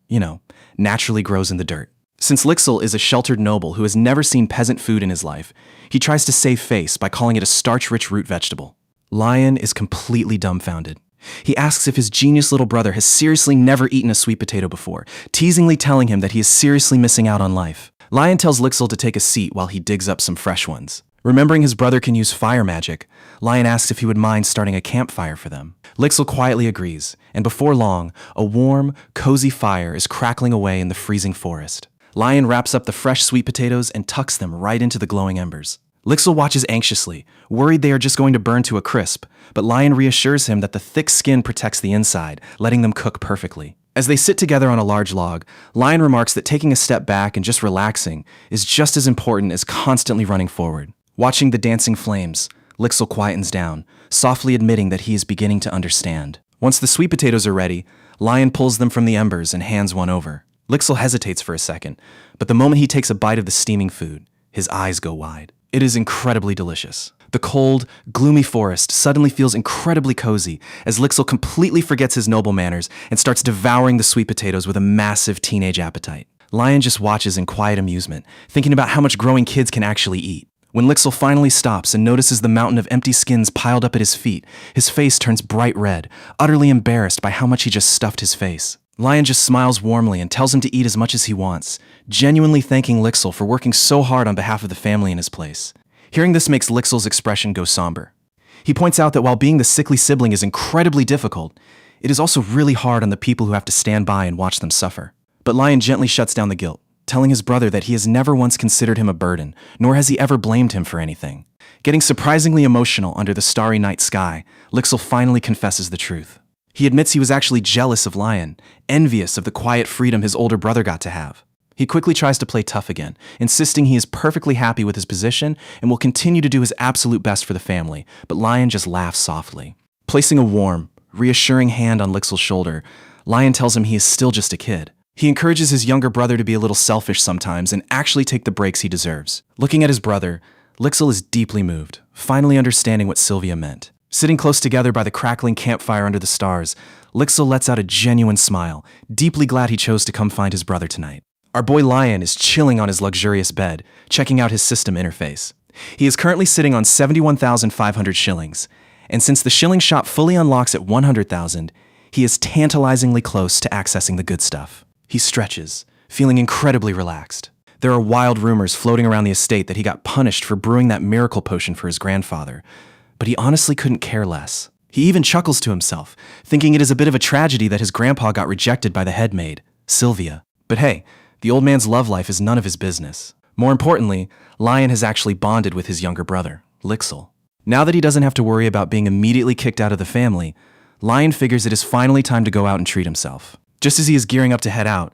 naturally grows in the dirt. Since Lixel is a sheltered noble who has never seen peasant food in his life, he tries to save face by calling it a starch-rich root vegetable. Lion is completely dumbfounded. He asks if his genius little brother has seriously never eaten a sweet potato before, teasingly telling him that he is seriously missing out on life. Lion tells Lixel to take a seat while he digs up some fresh ones. Remembering his brother can use fire magic, Lion asks if he would mind starting a campfire for them. Lixel quietly agrees, and before long, a warm, cozy fire is crackling away in the freezing forest. Lion wraps up the fresh sweet potatoes and tucks them right into the glowing embers. Lixel watches anxiously, worried they are just going to burn to a crisp, but Lion reassures him that the thick skin protects the inside, letting them cook perfectly. As they sit together on a large log, Lion remarks that taking a step back and just relaxing is just as important as constantly running forward. Watching the dancing flames, Lixel quietens down, softly admitting that he is beginning to understand. Once the sweet potatoes are ready, Lion pulls them from the embers and hands one over. Lixel hesitates for a second, but the moment he takes a bite of the steaming food, his eyes go wide. It is incredibly delicious. The cold, gloomy forest suddenly feels incredibly cozy as Lixel completely forgets his noble manners and starts devouring the sweet potatoes with a massive teenage appetite. Lion just watches in quiet amusement, thinking about how much growing kids can actually eat. When Lixel finally stops and notices the mountain of empty skins piled up at his feet, his face turns bright red, utterly embarrassed by how much he just stuffed his face. Lion just smiles warmly and tells him to eat as much as he wants, genuinely thanking Lixel for working so hard on behalf of the family in his place. Hearing this makes Lixel's expression go somber. He points out that while being the sickly sibling is incredibly difficult, it is also really hard on the people who have to stand by and watch them suffer. But Lion gently shuts down the guilt, telling his brother that he has never once considered him a burden, nor has he ever blamed him for anything. Getting surprisingly emotional under the starry night sky, Lixel finally confesses the truth. He admits he was actually jealous of Lion, envious of the quiet freedom his older brother got to have. He quickly tries to play tough again, insisting he is perfectly happy with his position and will continue to do his absolute best for the family, but Lion just laughs softly. Placing a warm, reassuring hand on Lixel's shoulder, Lion tells him he is still just a kid. He encourages his younger brother to be a little selfish sometimes and actually take the breaks he deserves. Looking at his brother, Lixel is deeply moved, finally understanding what Sylvia meant. Sitting close together by the crackling campfire under the stars, Lixel lets out a genuine smile, deeply glad he chose to come find his brother tonight. Our boy Lion is chilling on his luxurious bed, checking out his system interface. He is currently sitting on 71,500 shillings, and since the shilling shop fully unlocks at 100,000, he is tantalizingly close to accessing the good stuff. He stretches, feeling incredibly relaxed. There are wild rumors floating around the estate that he got punished for brewing that miracle potion for his grandfather, but he honestly couldn't care less. He even chuckles to himself, thinking it is a bit of a tragedy that his grandpa got rejected by the head maid, Sylvia. But hey, the old man's love life is none of his business. More importantly, Lion has actually bonded with his younger brother, Lixel. Now that he doesn't have to worry about being immediately kicked out of the family, Lion figures it is finally time to go out and treat himself. Just as he is gearing up to head out,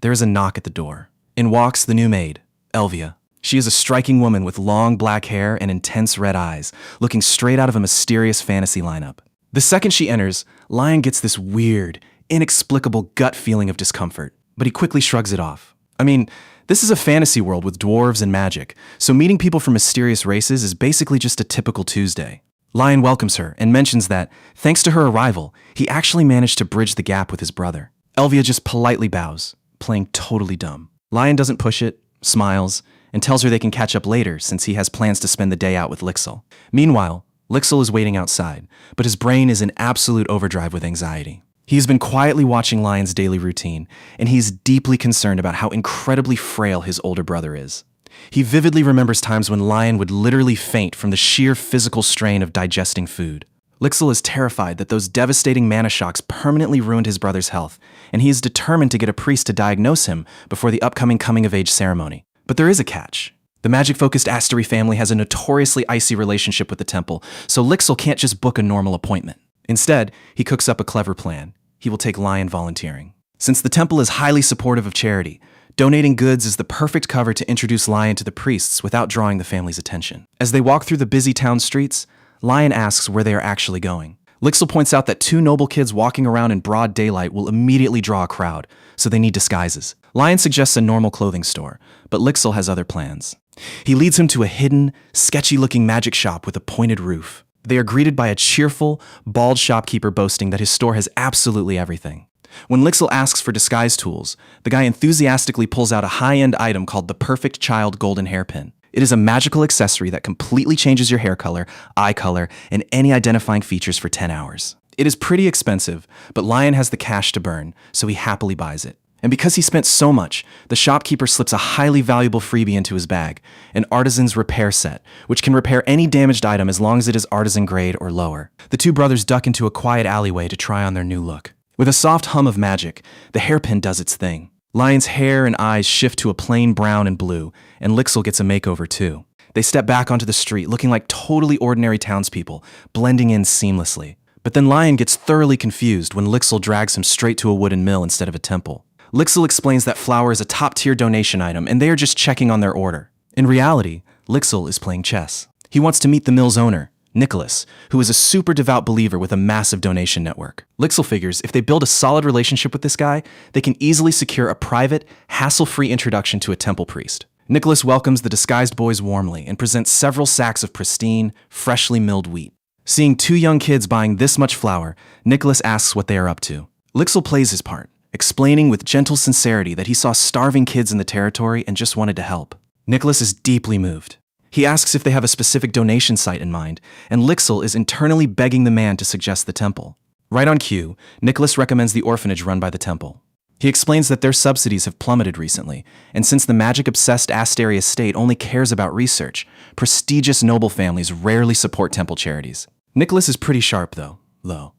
there is a knock at the door. In walks the new maid, Elvia. She is a striking woman with long black hair and intense red eyes, looking straight out of a mysterious fantasy lineup. The second she enters, Lion gets this weird, inexplicable gut feeling of discomfort, but he quickly shrugs it off. I mean, this is a fantasy world with dwarves and magic, so meeting people from mysterious races is basically just a typical Tuesday. Lion welcomes her and mentions that, thanks to her arrival, he actually managed to bridge the gap with his brother. Elvia just politely bows, playing totally dumb. Lion doesn't push it, smiles, and tells her they can catch up later since he has plans to spend the day out with Lixel. Meanwhile, Lixel is waiting outside, but his brain is in absolute overdrive with anxiety. He has been quietly watching Lion's daily routine, and he is deeply concerned about how incredibly frail his older brother is. He vividly remembers times when Lion would literally faint from the sheer physical strain of digesting food. Lixel is terrified that those devastating mana shocks permanently ruined his brother's health, and he is determined to get a priest to diagnose him before the upcoming coming-of-age ceremony. But there is a catch. The magic-focused Astery family has a notoriously icy relationship with the temple, so Lixel can't just book a normal appointment. Instead, he cooks up a clever plan. He will take Lion volunteering. Since the temple is highly supportive of charity, donating goods is the perfect cover to introduce Lion to the priests without drawing the family's attention. As they walk through the busy town streets, Lion asks where they are actually going. Lixel points out that two noble kids walking around in broad daylight will immediately draw a crowd, so they need disguises. Lion suggests a normal clothing store, but Lixel has other plans. He leads him to a hidden, sketchy-looking magic shop with a pointed roof. They are greeted by a cheerful, bald shopkeeper boasting that his store has absolutely everything. When Lixel asks for disguise tools, the guy enthusiastically pulls out a high-end item called the Perfect Child Golden Hairpin. It is a magical accessory that completely changes your hair color, eye color, and any identifying features for 10 hours. It is pretty expensive, but Lion has the cash to burn, so he happily buys it. And because he spent so much, the shopkeeper slips a highly valuable freebie into his bag, an artisan's repair set, which can repair any damaged item as long as it is artisan grade or lower. The two brothers duck into a quiet alleyway to try on their new look. With a soft hum of magic, the hairpin does its thing. Lion's hair and eyes shift to a plain brown and blue, and Lixel gets a makeover too. They step back onto the street looking like totally ordinary townspeople, blending in seamlessly. But then Lion gets thoroughly confused when Lixel drags him straight to a wooden mill instead of a temple. Lixel explains that flour is a top-tier donation item and they are just checking on their order. In reality, Lixel is playing chess. He wants to meet the mill's owner, Nicholas, who is a super devout believer with a massive donation network. Lixel figures if they build a solid relationship with this guy, they can easily secure a private, hassle-free introduction to a temple priest. Nicholas welcomes the disguised boys warmly and presents several sacks of pristine, freshly milled wheat. Seeing two young kids buying this much flour, Nicholas asks what they are up to. Lixel plays his part, explaining with gentle sincerity that he saw starving kids in the territory and just wanted to help. Nicholas is deeply moved. He asks if they have a specific donation site in mind, and Lixel is internally begging the man to suggest the temple. Right on cue, Nicholas recommends the orphanage run by the temple. He explains that their subsidies have plummeted recently, and since the magic-obsessed Asteria state only cares about research, prestigious noble families rarely support temple charities. Nicholas is pretty sharp, though.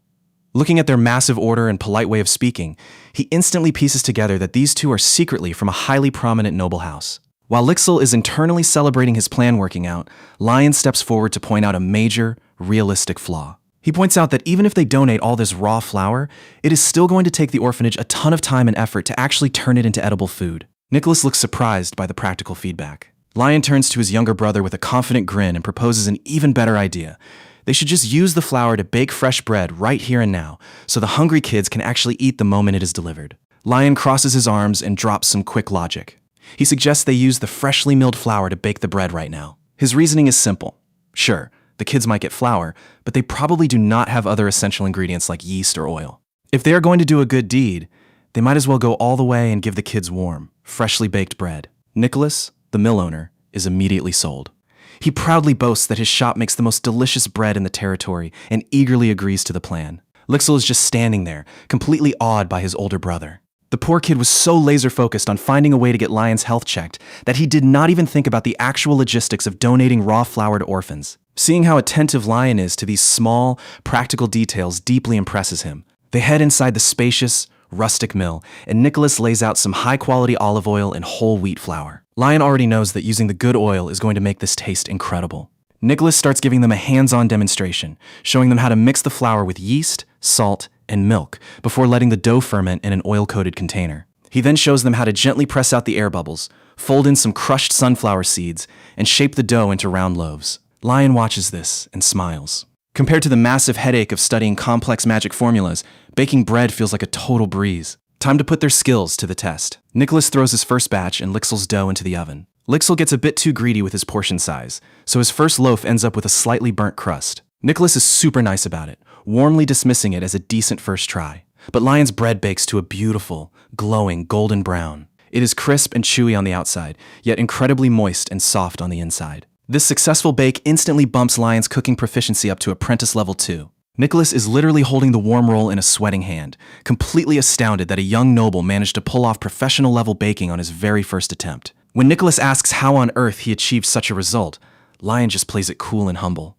Looking at their massive order and polite way of speaking, he instantly pieces together that these two are secretly from a highly prominent noble house. While Lixil is internally celebrating his plan working out, Lion steps forward to point out a major, realistic flaw. He points out that even if they donate all this raw flour, it is still going to take the orphanage a ton of time and effort to actually turn it into edible food. Nicholas looks surprised by the practical feedback. Lion turns to his younger brother with a confident grin and proposes an even better idea. They should just use the flour to bake fresh bread right here and now, so the hungry kids can actually eat the moment it is delivered. Lion crosses his arms and drops some quick logic. He suggests they use the freshly milled flour to bake the bread right now. His reasoning is simple. Sure, the kids might get flour, but they probably do not have other essential ingredients like yeast or oil. If they are going to do a good deed, they might as well go all the way and give the kids warm, freshly baked bread. Nicholas, the mill owner, is immediately sold. He proudly boasts that his shop makes the most delicious bread in the territory and eagerly agrees to the plan. Lixil is just standing there, completely awed by his older brother. The poor kid was so laser-focused on finding a way to get Lion's health checked that he did not even think about the actual logistics of donating raw flour to orphans. Seeing how attentive Lion is to these small, practical details deeply impresses him. They head inside the spacious, rustic mill, and Nicholas lays out some high-quality olive oil and whole wheat flour. Lion already knows that using the good oil is going to make this taste incredible. Nicholas starts giving them a hands-on demonstration, showing them how to mix the flour with yeast, salt, and milk before letting the dough ferment in an oil-coated container. He then shows them how to gently press out the air bubbles, fold in some crushed sunflower seeds, and shape the dough into round loaves. Lion watches this and smiles. Compared to the massive headache of studying complex magic formulas, baking bread feels like a total breeze. Time to put their skills to the test. Nicholas throws his first batch and Lixil's dough into the oven. Lixil gets a bit too greedy with his portion size, so his first loaf ends up with a slightly burnt crust. Nicholas is super nice about it, warmly dismissing it as a decent first try. But Lion's bread bakes to a beautiful, glowing golden brown. It is crisp and chewy on the outside, yet incredibly moist and soft on the inside. This successful bake instantly bumps Lion's cooking proficiency up to apprentice level 2. Nicholas is literally holding the warm roll in a sweating hand, completely astounded that a young noble managed to pull off professional level baking on his very first attempt. When Nicholas asks how on earth he achieved such a result, Lion just plays it cool and humble.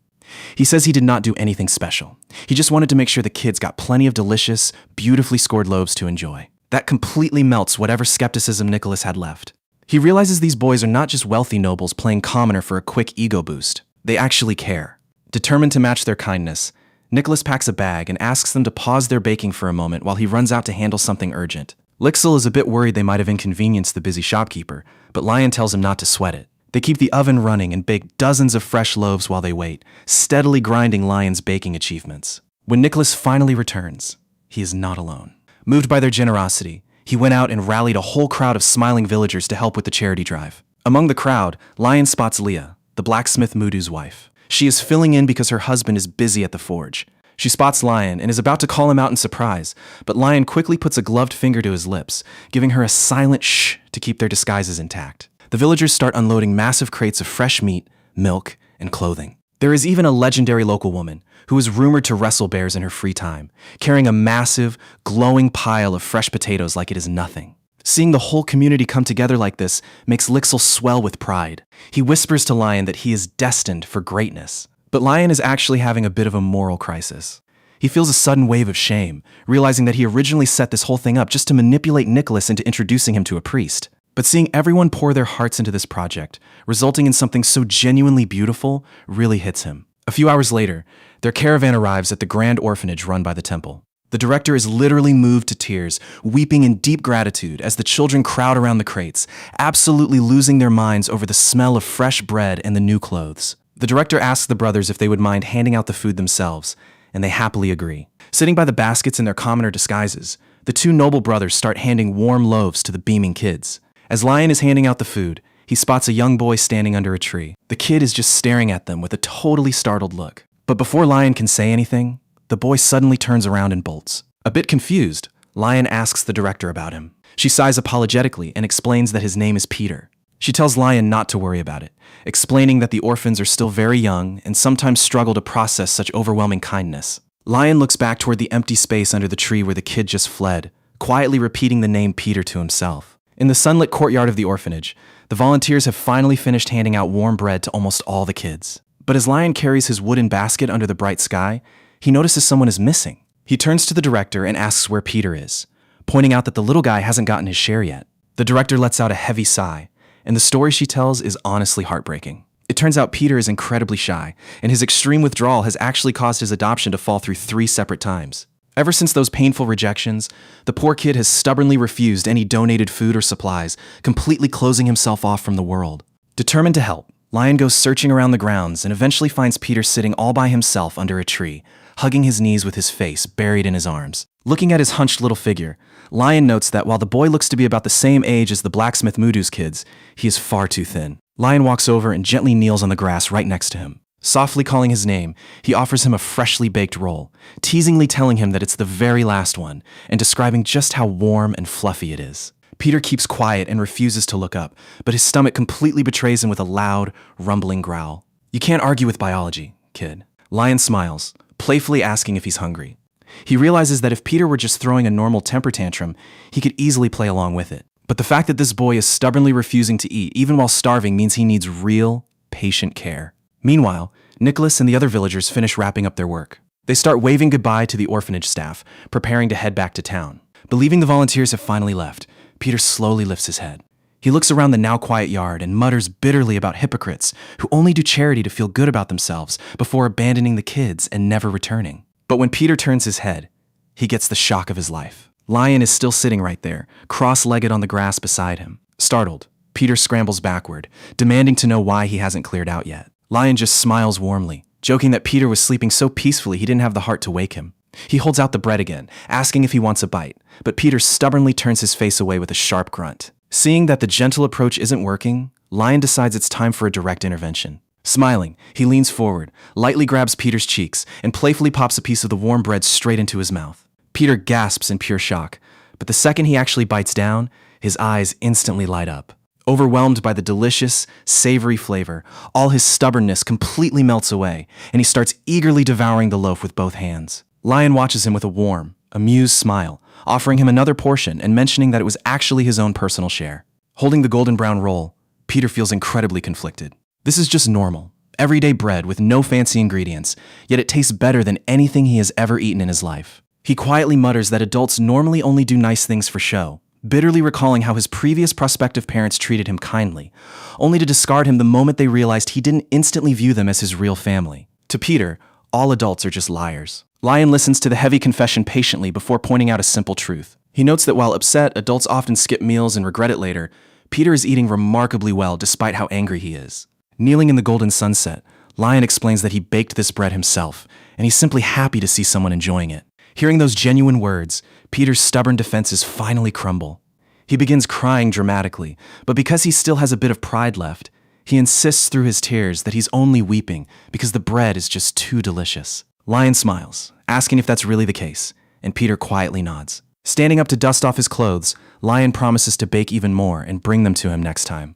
He says he did not do anything special. He just wanted to make sure the kids got plenty of delicious, beautifully scored loaves to enjoy. That completely melts whatever skepticism Nicholas had left. He realizes these boys are not just wealthy nobles playing commoner for a quick ego boost. They actually care. Determined to match their kindness, Nicholas packs a bag and asks them to pause their baking for a moment while he runs out to handle something urgent. Lixil is a bit worried they might have inconvenienced the busy shopkeeper, but Lion tells him not to sweat it. They keep the oven running and bake dozens of fresh loaves while they wait, steadily grinding Lion's baking achievements. When Nicholas finally returns, he is not alone. Moved by their generosity, he went out and rallied a whole crowd of smiling villagers to help with the charity drive. Among the crowd, Lion spots Leah, the blacksmith Mudu's wife. She is filling in because her husband is busy at the forge. She spots Lion and is about to call him out in surprise, but Lion quickly puts a gloved finger to his lips, giving her a silent shh to keep their disguises intact. The villagers start unloading massive crates of fresh meat, milk, and clothing. There is even a legendary local woman who is rumored to wrestle bears in her free time, carrying a massive, glowing pile of fresh potatoes like it is nothing. Seeing the whole community come together like this makes Lixil swell with pride. He whispers to Lion that he is destined for greatness. But Lion is actually having a bit of a moral crisis. He feels a sudden wave of shame, realizing that he originally set this whole thing up just to manipulate Nicholas into introducing him to a priest. But seeing everyone pour their hearts into this project, resulting in something so genuinely beautiful, really hits him. A few hours later, their caravan arrives at the grand orphanage run by the temple. The director is literally moved to tears, weeping in deep gratitude as the children crowd around the crates, absolutely losing their minds over the smell of fresh bread and the new clothes. The director asks the brothers if they would mind handing out the food themselves, and they happily agree. Sitting by the baskets in their commoner disguises, the two noble brothers start handing warm loaves to the beaming kids. As Lion is handing out the food, he spots a young boy standing under a tree. The kid is just staring at them with a totally startled look. But before Lion can say anything, the boy suddenly turns around and bolts. A bit confused, Lion asks the director about him. She sighs apologetically and explains that his name is Peter. She tells Lion not to worry about it, explaining that the orphans are still very young and sometimes struggle to process such overwhelming kindness. Lion looks back toward the empty space under the tree where the kid just fled, quietly repeating the name Peter to himself. In the sunlit courtyard of the orphanage, the volunteers have finally finished handing out warm bread to almost all the kids. But as Lion carries his wooden basket under the bright sky, he notices someone is missing. He turns to the director and asks where Peter is, pointing out that the little guy hasn't gotten his share yet. The director lets out a heavy sigh, and the story she tells is honestly heartbreaking. It turns out Peter is incredibly shy, and his extreme withdrawal has actually caused his adoption to fall through 3 separate times. Ever since those painful rejections, the poor kid has stubbornly refused any donated food or supplies, completely closing himself off from the world. Determined to help, Lion goes searching around the grounds and eventually finds Peter sitting all by himself under a tree, hugging his knees with his face buried in his arms. Looking at his hunched little figure, Lion notes that while the boy looks to be about the same age as the blacksmith Mudu's kids, he is far too thin. Lion walks over and gently kneels on the grass right next to him. Softly calling his name, he offers him a freshly baked roll, teasingly telling him that it's the very last one, and describing just how warm and fluffy it is. Peter keeps quiet and refuses to look up, but his stomach completely betrays him with a loud, rumbling growl. You can't argue with biology, kid. Lion smiles, playfully asking if he's hungry. He realizes that if Peter were just throwing a normal temper tantrum, he could easily play along with it. But the fact that this boy is stubbornly refusing to eat, even while starving, means he needs real, patient care. Meanwhile, Nicholas and the other villagers finish wrapping up their work. They start waving goodbye to the orphanage staff, preparing to head back to town. Believing the volunteers have finally left, Peter slowly lifts his head. He looks around the now quiet yard and mutters bitterly about hypocrites who only do charity to feel good about themselves before abandoning the kids and never returning. But when Peter turns his head, he gets the shock of his life. Lion is still sitting right there, cross-legged on the grass beside him. Startled, Peter scrambles backward, demanding to know why he hasn't cleared out yet. Lion just smiles warmly, joking that Peter was sleeping so peacefully he didn't have the heart to wake him. He holds out the bread again, asking if he wants a bite, but Peter stubbornly turns his face away with a sharp grunt. Seeing that the gentle approach isn't working, Lion decides it's time for a direct intervention. Smiling, he leans forward, lightly grabs Peter's cheeks, and playfully pops a piece of the warm bread straight into his mouth. Peter gasps in pure shock, but the second he actually bites down, his eyes instantly light up. Overwhelmed by the delicious, savory flavor, all his stubbornness completely melts away, and he starts eagerly devouring the loaf with both hands. Lion watches him with a warm, amused smile, offering him another portion and mentioning that it was actually his own personal share. Holding the golden brown roll, Peter feels incredibly conflicted. This is just normal, everyday bread with no fancy ingredients, yet it tastes better than anything he has ever eaten in his life. He quietly mutters that adults normally only do nice things for show, bitterly recalling how his previous prospective parents treated him kindly, only to discard him the moment they realized he didn't instantly view them as his real family. To Peter, all adults are just liars. Lion listens to the heavy confession patiently before pointing out a simple truth. He notes that while upset, adults often skip meals and regret it later, Peter is eating remarkably well despite how angry he is. Kneeling in the golden sunset, Lion explains that he baked this bread himself, and he's simply happy to see someone enjoying it. Hearing those genuine words, Peter's stubborn defenses finally crumble. He begins crying dramatically, but because he still has a bit of pride left, he insists through his tears that he's only weeping because the bread is just too delicious. Lion smiles, asking if that's really the case, and Peter quietly nods. Standing up to dust off his clothes, Lion promises to bake even more and bring them to him next time.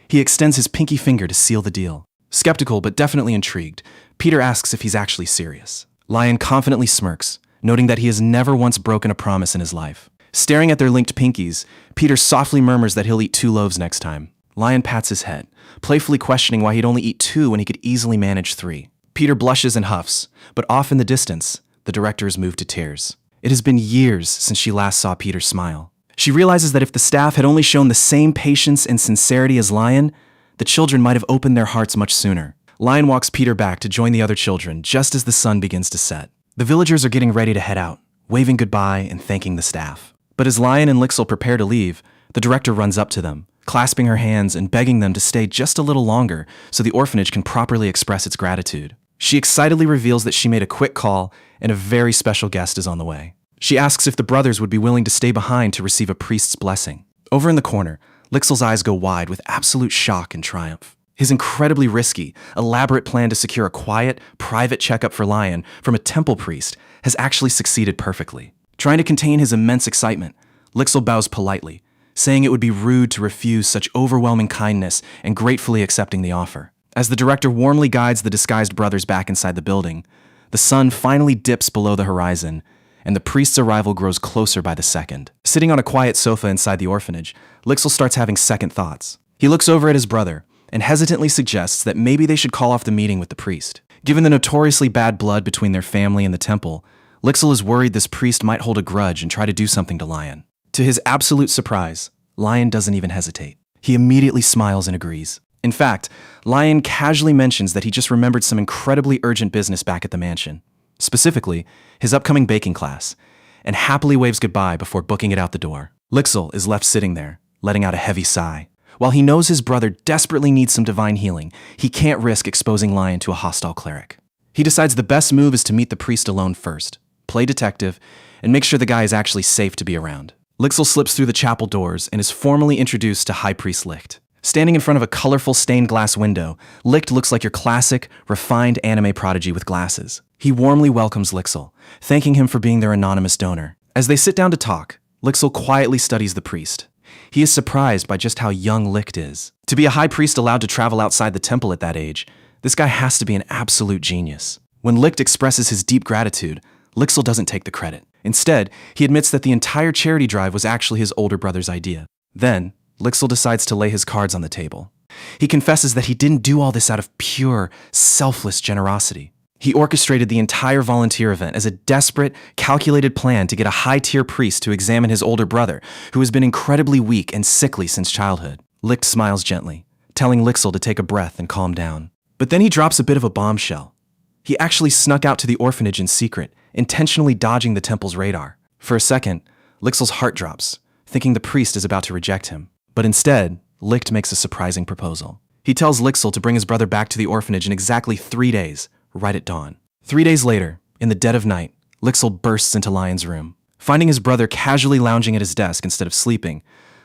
He extends his pinky finger to seal the deal. Skeptical but definitely intrigued, Peter asks if he's actually serious. Lion confidently smirks, noting that he has never once broken a promise in his life. Staring at their linked pinkies, Peter softly murmurs that he'll eat 2 loaves next time. Lion pats his head, playfully questioning why he'd only eat 2 when he could easily manage 3. Peter blushes and huffs, but off in the distance, the director is moved to tears. It has been years since she last saw Peter smile. She realizes that if the staff had only shown the same patience and sincerity as Lion, the children might have opened their hearts much sooner. Lion walks Peter back to join the other children just as the sun begins to set. The villagers are getting ready to head out, waving goodbye and thanking the staff. But as Lion and Lixel prepare to leave, the director runs up to them, clasping her hands and begging them to stay just a little longer so the orphanage can properly express its gratitude. She excitedly reveals that she made a quick call and a very special guest is on the way. She asks if the brothers would be willing to stay behind to receive a priest's blessing. Over in the corner, Lixel's eyes go wide with absolute shock and triumph. His incredibly risky, elaborate plan to secure a quiet, private checkup for Lion from a temple priest has actually succeeded perfectly. Trying to contain his immense excitement, Lixel bows politely, saying it would be rude to refuse such overwhelming kindness and gratefully accepting the offer. As the director warmly guides the disguised brothers back inside the building, the sun finally dips below the horizon, and the priest's arrival grows closer by the second. Sitting on a quiet sofa inside the orphanage, Lixel starts having second thoughts. He looks over at his brother and hesitantly suggests that maybe they should call off the meeting with the priest. Given the notoriously bad blood between their family and the temple, Lixel is worried this priest might hold a grudge and try to do something to Lion. To his absolute surprise, Lion doesn't even hesitate. He immediately smiles and agrees. In fact, Lion casually mentions that he just remembered some incredibly urgent business back at the mansion, specifically his upcoming baking class, and happily waves goodbye before booking it out the door. Lixel is left sitting there, letting out a heavy sigh. While he knows his brother desperately needs some divine healing, he can't risk exposing Lion to a hostile cleric. He decides the best move is to meet the priest alone first, play detective, and make sure the guy is actually safe to be around. Lixel slips through the chapel doors and is formally introduced to High Priest Licht. Standing in front of a colorful stained glass window, Licht looks like your classic, refined anime prodigy with glasses. He warmly welcomes Lixel, thanking him for being their anonymous donor. As they sit down to talk, Lixel quietly studies the priest. He is surprised by just how young Licht is. To be a high priest allowed to travel outside the temple at that age, this guy has to be an absolute genius. When Licht expresses his deep gratitude, Lixel doesn't take the credit. Instead, he admits that the entire charity drive was actually his older brother's idea. Then, Lixel decides to lay his cards on the table. He confesses that he didn't do all this out of pure, selfless generosity. He orchestrated the entire volunteer event as a desperate, calculated plan to get a high-tier priest to examine his older brother, who has been incredibly weak and sickly since childhood. Licht smiles gently, telling Lixel to take a breath and calm down. But then he drops a bit of a bombshell. He actually snuck out to the orphanage in secret, intentionally dodging the temple's radar. For a second, Lixel's heart drops, thinking the priest is about to reject him. But instead, Licht makes a surprising proposal. He tells Lixel to bring his brother back to the orphanage in exactly 3 days, right at dawn. 3 days later, in the dead of night, Lixel bursts into Lion's room. Finding his brother casually lounging at his desk instead of sleeping,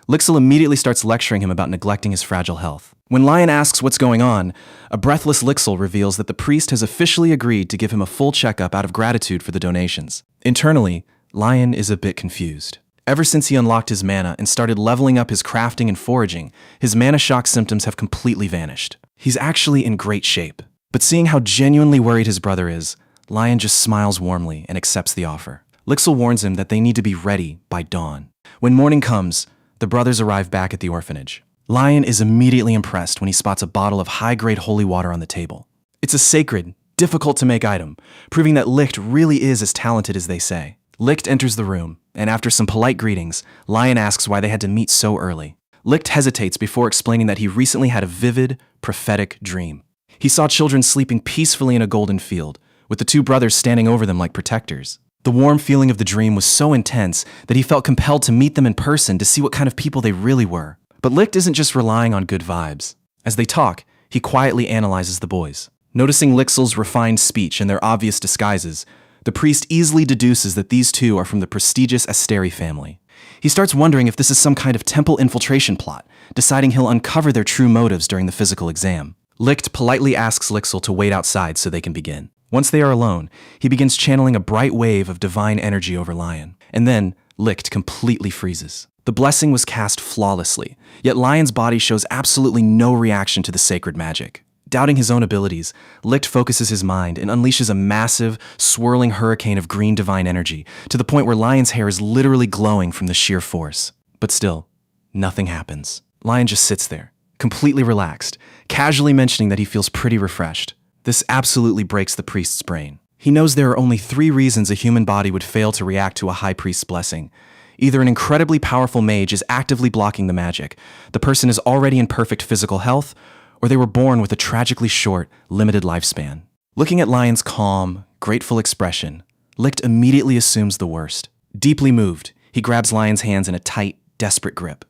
Lixel immediately starts lecturing him about neglecting his fragile health. When Lion asks what's going on, a breathless Lixel reveals that the priest has officially agreed to give him a full checkup out of gratitude for the donations. Internally, Lion is a bit confused. Ever since he unlocked his mana and started leveling up his crafting and foraging, his mana shock symptoms have completely vanished. He's actually in great shape. But seeing how genuinely worried his brother is, Lion just smiles warmly and accepts the offer. Lixel warns him that they need to be ready by dawn. When morning comes, the brothers arrive back at the orphanage. Lion is immediately impressed when he spots a bottle of high-grade holy water on the table. It's a sacred, difficult-to-make item, proving that Licht really is as talented as they say. Licht enters the room, and after some polite greetings, Lion asks why they had to meet so early. Licht hesitates before explaining that he recently had a vivid, prophetic dream. He saw children sleeping peacefully in a golden field, with the two brothers standing over them like protectors. The warm feeling of the dream was so intense that he felt compelled to meet them in person to see what kind of people they really were. But Licht isn't just relying on good vibes. As they talk, he quietly analyzes the boys. Noticing Lixel's refined speech and their obvious disguises, the priest easily deduces that these two are from the prestigious Asteri family. He starts wondering if this is some kind of temple infiltration plot, deciding he'll uncover their true motives during the physical exam. Licht politely asks Lixel to wait outside so they can begin. Once they are alone, he begins channeling a bright wave of divine energy over Lion. And then, Licht completely freezes. The blessing was cast flawlessly, yet Lion's body shows absolutely no reaction to the sacred magic. Doubting his own abilities, Licht focuses his mind and unleashes a massive, swirling hurricane of green divine energy, to the point where Lion's hair is literally glowing from the sheer force. But still, nothing happens. Lion just sits there, completely relaxed, casually mentioning that he feels pretty refreshed. This absolutely breaks the priest's brain. He knows there are only 3 reasons a human body would fail to react to a high priest's blessing. Either an incredibly powerful mage is actively blocking the magic, the person is already in perfect physical health, or they were born with a tragically short, limited lifespan. Looking at Lion's calm, grateful expression, Licht immediately assumes the worst. Deeply moved, he grabs Lion's hands in a tight, desperate grip.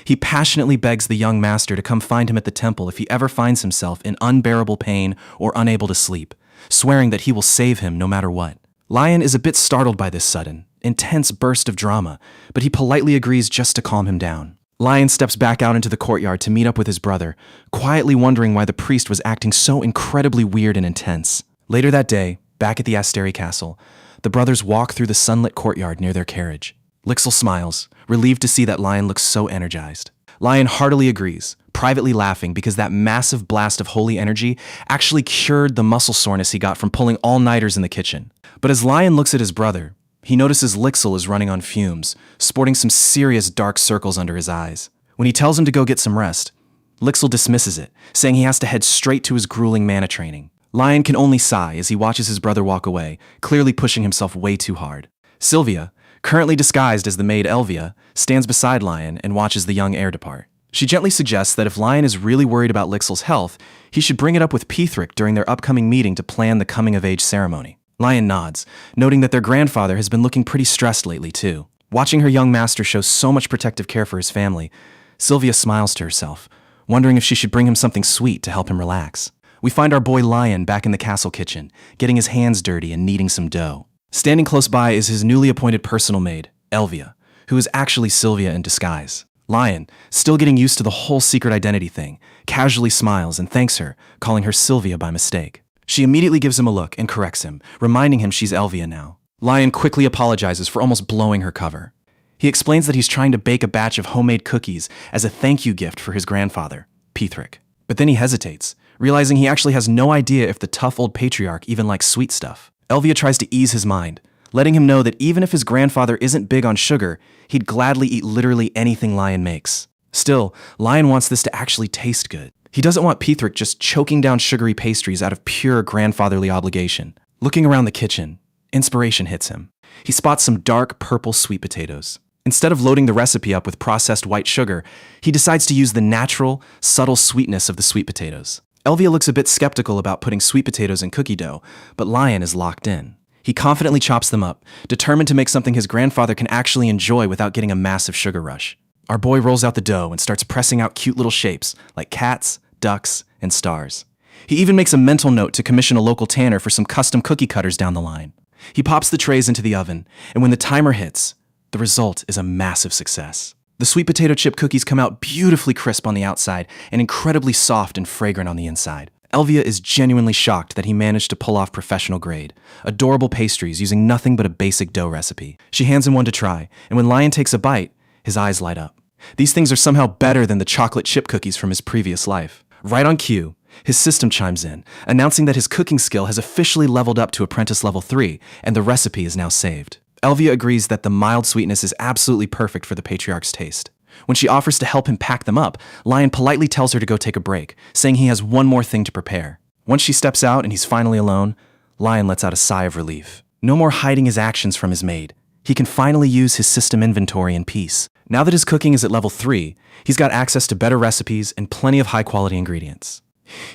He passionately begs the young master to come find him at the temple if he ever finds himself in unbearable pain or unable to sleep, swearing that he will save him no matter what. Lion is a bit startled by this sudden, intense burst of drama, but he politely agrees just to calm him down. Lion steps back out into the courtyard to meet up with his brother, quietly wondering why the priest was acting so incredibly weird and intense. Later that day, back at the Asteri castle, the brothers walk through the sunlit courtyard near their carriage. Lixel smiles, relieved to see that Lion looks so energized. Lion heartily agrees, privately laughing because that massive blast of holy energy actually cured the muscle soreness he got from pulling all-nighters in the kitchen. But as Lion looks at his brother, He notices Lixil is running on fumes, sporting some serious dark circles under his eyes. When he tells him to go get some rest, Lixil dismisses it, saying he has to head straight to his grueling mana training. Lion can only sigh as he watches his brother walk away, clearly pushing himself way too hard. Sylvia, currently disguised as the maid Elvia, stands beside Lion and watches the young heir depart. She gently suggests that if Lion is really worried about Lixil's health, he should bring it up with Pithric during their upcoming meeting to plan the coming-of-age ceremony. Lion nods, noting that their grandfather has been looking pretty stressed lately, too. Watching her young master show so much protective care for his family, Sylvia smiles to herself, wondering if she should bring him something sweet to help him relax. We find our boy Lion back in the castle kitchen, getting his hands dirty and kneading some dough. Standing close by is his newly appointed personal maid, Elvia, who is actually Sylvia in disguise. Lion, still getting used to the whole secret identity thing, casually smiles and thanks her, calling her Sylvia by mistake. She immediately gives him a look and corrects him, reminding him she's Elvia now. Lion quickly apologizes for almost blowing her cover. He explains that he's trying to bake a batch of homemade cookies as a thank you gift for his grandfather, Pithric. But then he hesitates, realizing he actually has no idea if the tough old patriarch even likes sweet stuff. Elvia tries to ease his mind, letting him know that even if his grandfather isn't big on sugar, he'd gladly eat literally anything Lion makes. Still, Lion wants this to actually taste good. He doesn't want Pithric just choking down sugary pastries out of pure grandfatherly obligation. Looking around the kitchen, inspiration hits him. He spots some dark purple sweet potatoes. Instead of loading the recipe up with processed white sugar, he decides to use the natural, subtle sweetness of the sweet potatoes. Elvia looks a bit skeptical about putting sweet potatoes in cookie dough, but Lion is locked in. He confidently chops them up, determined to make something his grandfather can actually enjoy without getting a massive sugar rush. Our boy rolls out the dough and starts pressing out cute little shapes like cats, ducks, and stars. He even makes a mental note to commission a local tanner for some custom cookie cutters down the line. He pops the trays into the oven, and when the timer hits, the result is a massive success. The sweet potato chip cookies come out beautifully crisp on the outside and incredibly soft and fragrant on the inside. Elvia is genuinely shocked that he managed to pull off professional grade, adorable pastries using nothing but a basic dough recipe. She hands him one to try, and when Lion takes a bite, his eyes light up. These things are somehow better than the chocolate chip cookies from his previous life. Right on cue, his system chimes in, announcing that his cooking skill has officially leveled up to Apprentice Level 3, and the recipe is now saved. Elvia agrees that the mild sweetness is absolutely perfect for the patriarch's taste. When she offers to help him pack them up, Lion politely tells her to go take a break, saying he has one more thing to prepare. Once she steps out and he's finally alone, Lion lets out a sigh of relief. No more hiding his actions from his maid. He can finally use his system inventory in peace. Now that his cooking is at level 3, he's got access to better recipes and plenty of high-quality ingredients.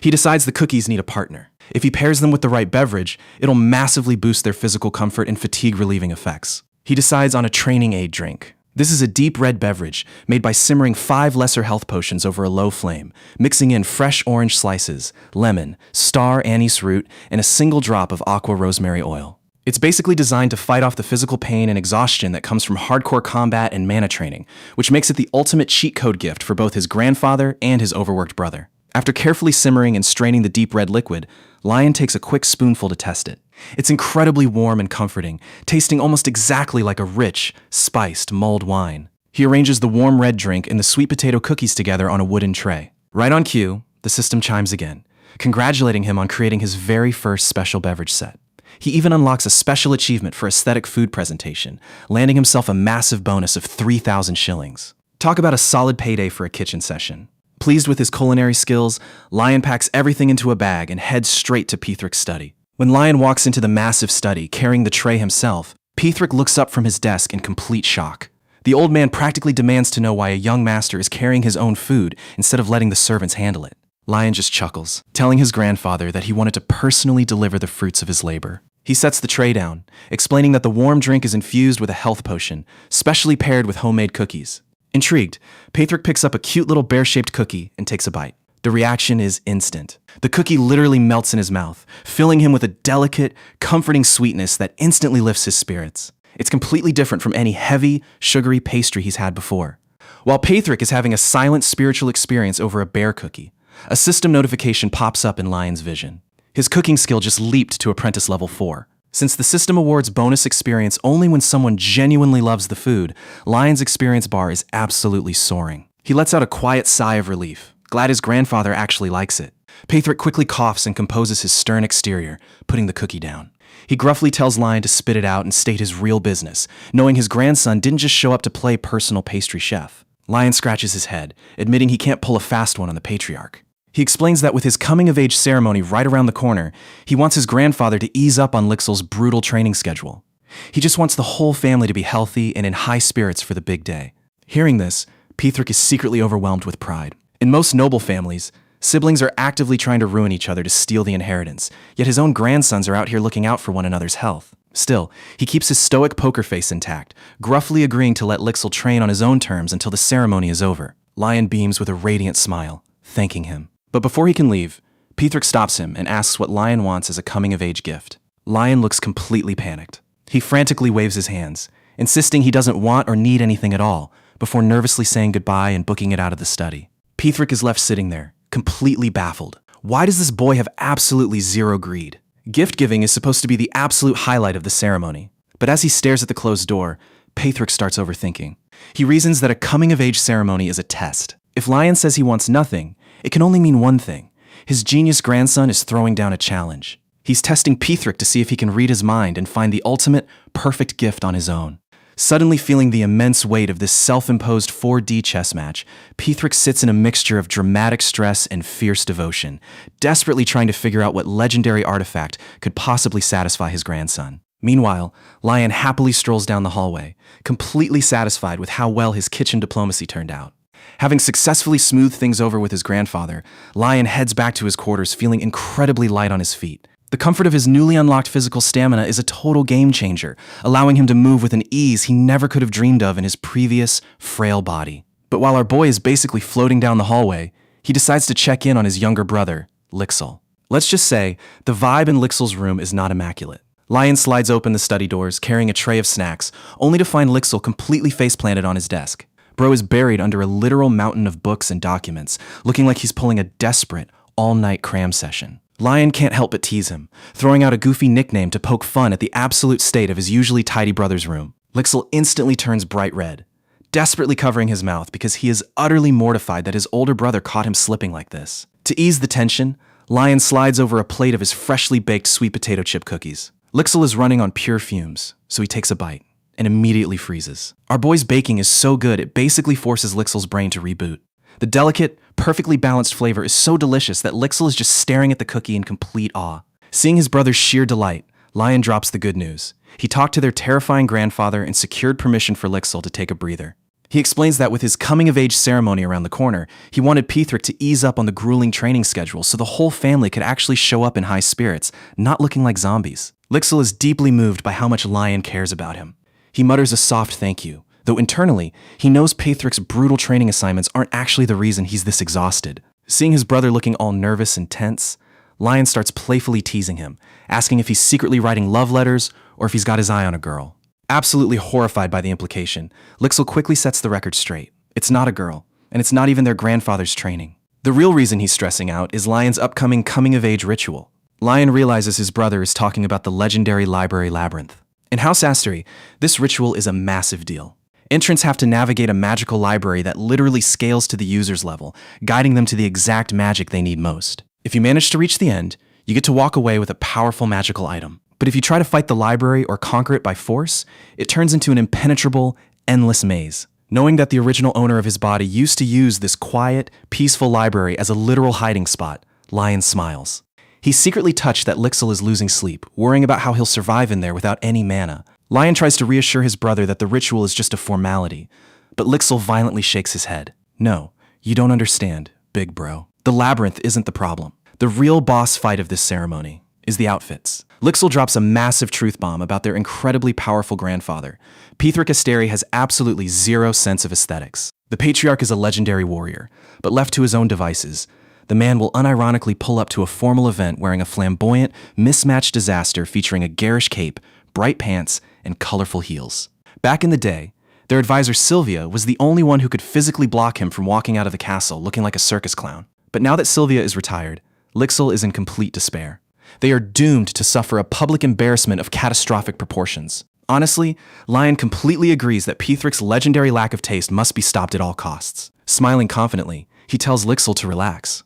He decides the cookies need a partner. If he pairs them with the right beverage, it'll massively boost their physical comfort and fatigue-relieving effects. He decides on a training aid drink. This is a deep red beverage made by simmering 5 lesser health potions over a low flame, mixing in fresh orange slices, lemon, star anise root, and a single drop of aqua rosemary oil. It's basically designed to fight off the physical pain and exhaustion that comes from hardcore combat and mana training, which makes it the ultimate cheat code gift for both his grandfather and his overworked brother. After carefully simmering and straining the deep red liquid, Lion takes a quick spoonful to test it. It's incredibly warm and comforting, tasting almost exactly like a rich, spiced mulled wine. He arranges the warm red drink and the sweet potato cookies together on a wooden tray. Right on cue, the system chimes again, congratulating him on creating his very first special beverage set. He even unlocks a special achievement for aesthetic food presentation, landing himself a massive bonus of 3,000 shillings. Talk about a solid payday for a kitchen session. Pleased with his culinary skills, Lion packs everything into a bag and heads straight to Pithric's study. When Lion walks into the massive study, carrying the tray himself, Pithric looks up from his desk in complete shock. The old man practically demands to know why a young master is carrying his own food instead of letting the servants handle it. Lion just chuckles, telling his grandfather that he wanted to personally deliver the fruits of his labor. He sets the tray down, explaining that the warm drink is infused with a health potion, specially paired with homemade cookies. Intrigued, Pithric picks up a cute little bear-shaped cookie and takes a bite. The reaction is instant. The cookie literally melts in his mouth, filling him with a delicate, comforting sweetness that instantly lifts his spirits. It's completely different from any heavy, sugary pastry he's had before. While Pithric is having a silent spiritual experience over a bear cookie, a system notification pops up in Lion's vision. His cooking skill just leaped to Apprentice Level 4. Since the system awards bonus experience only when someone genuinely loves the food, Lion's experience bar is absolutely soaring. He lets out a quiet sigh of relief, glad his grandfather actually likes it. Pithric quickly coughs and composes his stern exterior, putting the cookie down. He gruffly tells Lion to spit it out and state his real business, knowing his grandson didn't just show up to play personal pastry chef. Lion scratches his head, admitting he can't pull a fast one on the patriarch. He explains that with his coming-of-age ceremony right around the corner, he wants his grandfather to ease up on Lixel's brutal training schedule. He just wants the whole family to be healthy and in high spirits for the big day. Hearing this, Pithrick is secretly overwhelmed with pride. In most noble families, siblings are actively trying to ruin each other to steal the inheritance, yet his own grandsons are out here looking out for one another's health. Still, he keeps his stoic poker face intact, gruffly agreeing to let Lixel train on his own terms until the ceremony is over. Lion beams with a radiant smile, thanking him. But before he can leave, Pithrick stops him and asks what Lion wants as a coming-of-age gift. Lion looks completely panicked. He frantically waves his hands, insisting he doesn't want or need anything at all, before nervously saying goodbye and booking it out of the study. Pithrick is left sitting there, completely baffled. Why does this boy have absolutely zero greed? Gift-giving is supposed to be the absolute highlight of the ceremony. But as he stares at the closed door, Pithrick starts overthinking. He reasons that a coming-of-age ceremony is a test. If Lion says he wants nothing, it can only mean one thing. His genius grandson is throwing down a challenge. He's testing Pithrick to see if he can read his mind and find the ultimate, perfect gift on his own. Suddenly feeling the immense weight of this self-imposed 4D chess match, Pithrick sits in a mixture of dramatic stress and fierce devotion, desperately trying to figure out what legendary artifact could possibly satisfy his grandson. Meanwhile, Lion happily strolls down the hallway, completely satisfied with how well his kitchen diplomacy turned out. Having successfully smoothed things over with his grandfather, Lion heads back to his quarters feeling incredibly light on his feet. The comfort of his newly unlocked physical stamina is a total game changer, allowing him to move with an ease he never could have dreamed of in his previous, frail body. But while our boy is basically floating down the hallway, he decides to check in on his younger brother, Lixel. Let's just say, the vibe in Lixel's room is not immaculate. Lion slides open the study doors, carrying a tray of snacks, only to find Lixel completely face-planted on his desk. Bro is buried under a literal mountain of books and documents, looking like he's pulling a desperate, all-night cram session. Lion can't help but tease him, throwing out a goofy nickname to poke fun at the absolute state of his usually tidy brother's room. Lixel instantly turns bright red, desperately covering his mouth because he is utterly mortified that his older brother caught him slipping like this. To ease the tension, Lion slides over a plate of his freshly baked sweet potato chip cookies. Lixel is running on pure fumes, so he takes a bite and immediately freezes. Our boy's baking is so good it basically forces Lixel's brain to reboot. The delicate, perfectly balanced flavor is so delicious that Lixel is just staring at the cookie in complete awe. Seeing his brother's sheer delight, Lion drops the good news. He talked to their terrifying grandfather and secured permission for Lixel to take a breather. He explains that with his coming-of-age ceremony around the corner, he wanted Pithrick to ease up on the grueling training schedule so the whole family could actually show up in high spirits, not looking like zombies. Lixel is deeply moved by how much Lion cares about him. He mutters a soft thank you, though internally, he knows Pithrick's brutal training assignments aren't actually the reason he's this exhausted. Seeing his brother looking all nervous and tense, Lion starts playfully teasing him, asking if he's secretly writing love letters or if he's got his eye on a girl. Absolutely horrified by the implication, Lixel quickly sets the record straight. It's not a girl, and it's not even their grandfather's training. The real reason he's stressing out is Lion's upcoming coming-of-age ritual. Lion realizes his brother is talking about the legendary library labyrinth. In House Astery, this ritual is a massive deal. Entrants have to navigate a magical library that literally scales to the user's level, guiding them to the exact magic they need most. If you manage to reach the end, you get to walk away with a powerful magical item. But if you try to fight the library or conquer it by force, it turns into an impenetrable, endless maze. Knowing that the original owner of his body used to use this quiet, peaceful library as a literal hiding spot, Lion smiles. He's secretly touched that Lixel is losing sleep, worrying about how he'll survive in there without any mana. Lion tries to reassure his brother that the ritual is just a formality, but Lixel violently shakes his head. No, you don't understand, big bro. The labyrinth isn't the problem. The real boss fight of this ceremony is the outfits. Lixel drops a massive truth bomb about their incredibly powerful grandfather. Pithrick Asteri has absolutely zero sense of aesthetics. The patriarch is a legendary warrior, but left to his own devices, the man will unironically pull up to a formal event wearing a flamboyant, mismatched disaster featuring a garish cape, bright pants, and colorful heels. Back in the day, their advisor Sylvia was the only one who could physically block him from walking out of the castle looking like a circus clown. But now that Sylvia is retired, Lixel is in complete despair. They are doomed to suffer a public embarrassment of catastrophic proportions. Honestly, Lion completely agrees that Pithrick's legendary lack of taste must be stopped at all costs. Smiling confidently, he tells Lixel to relax.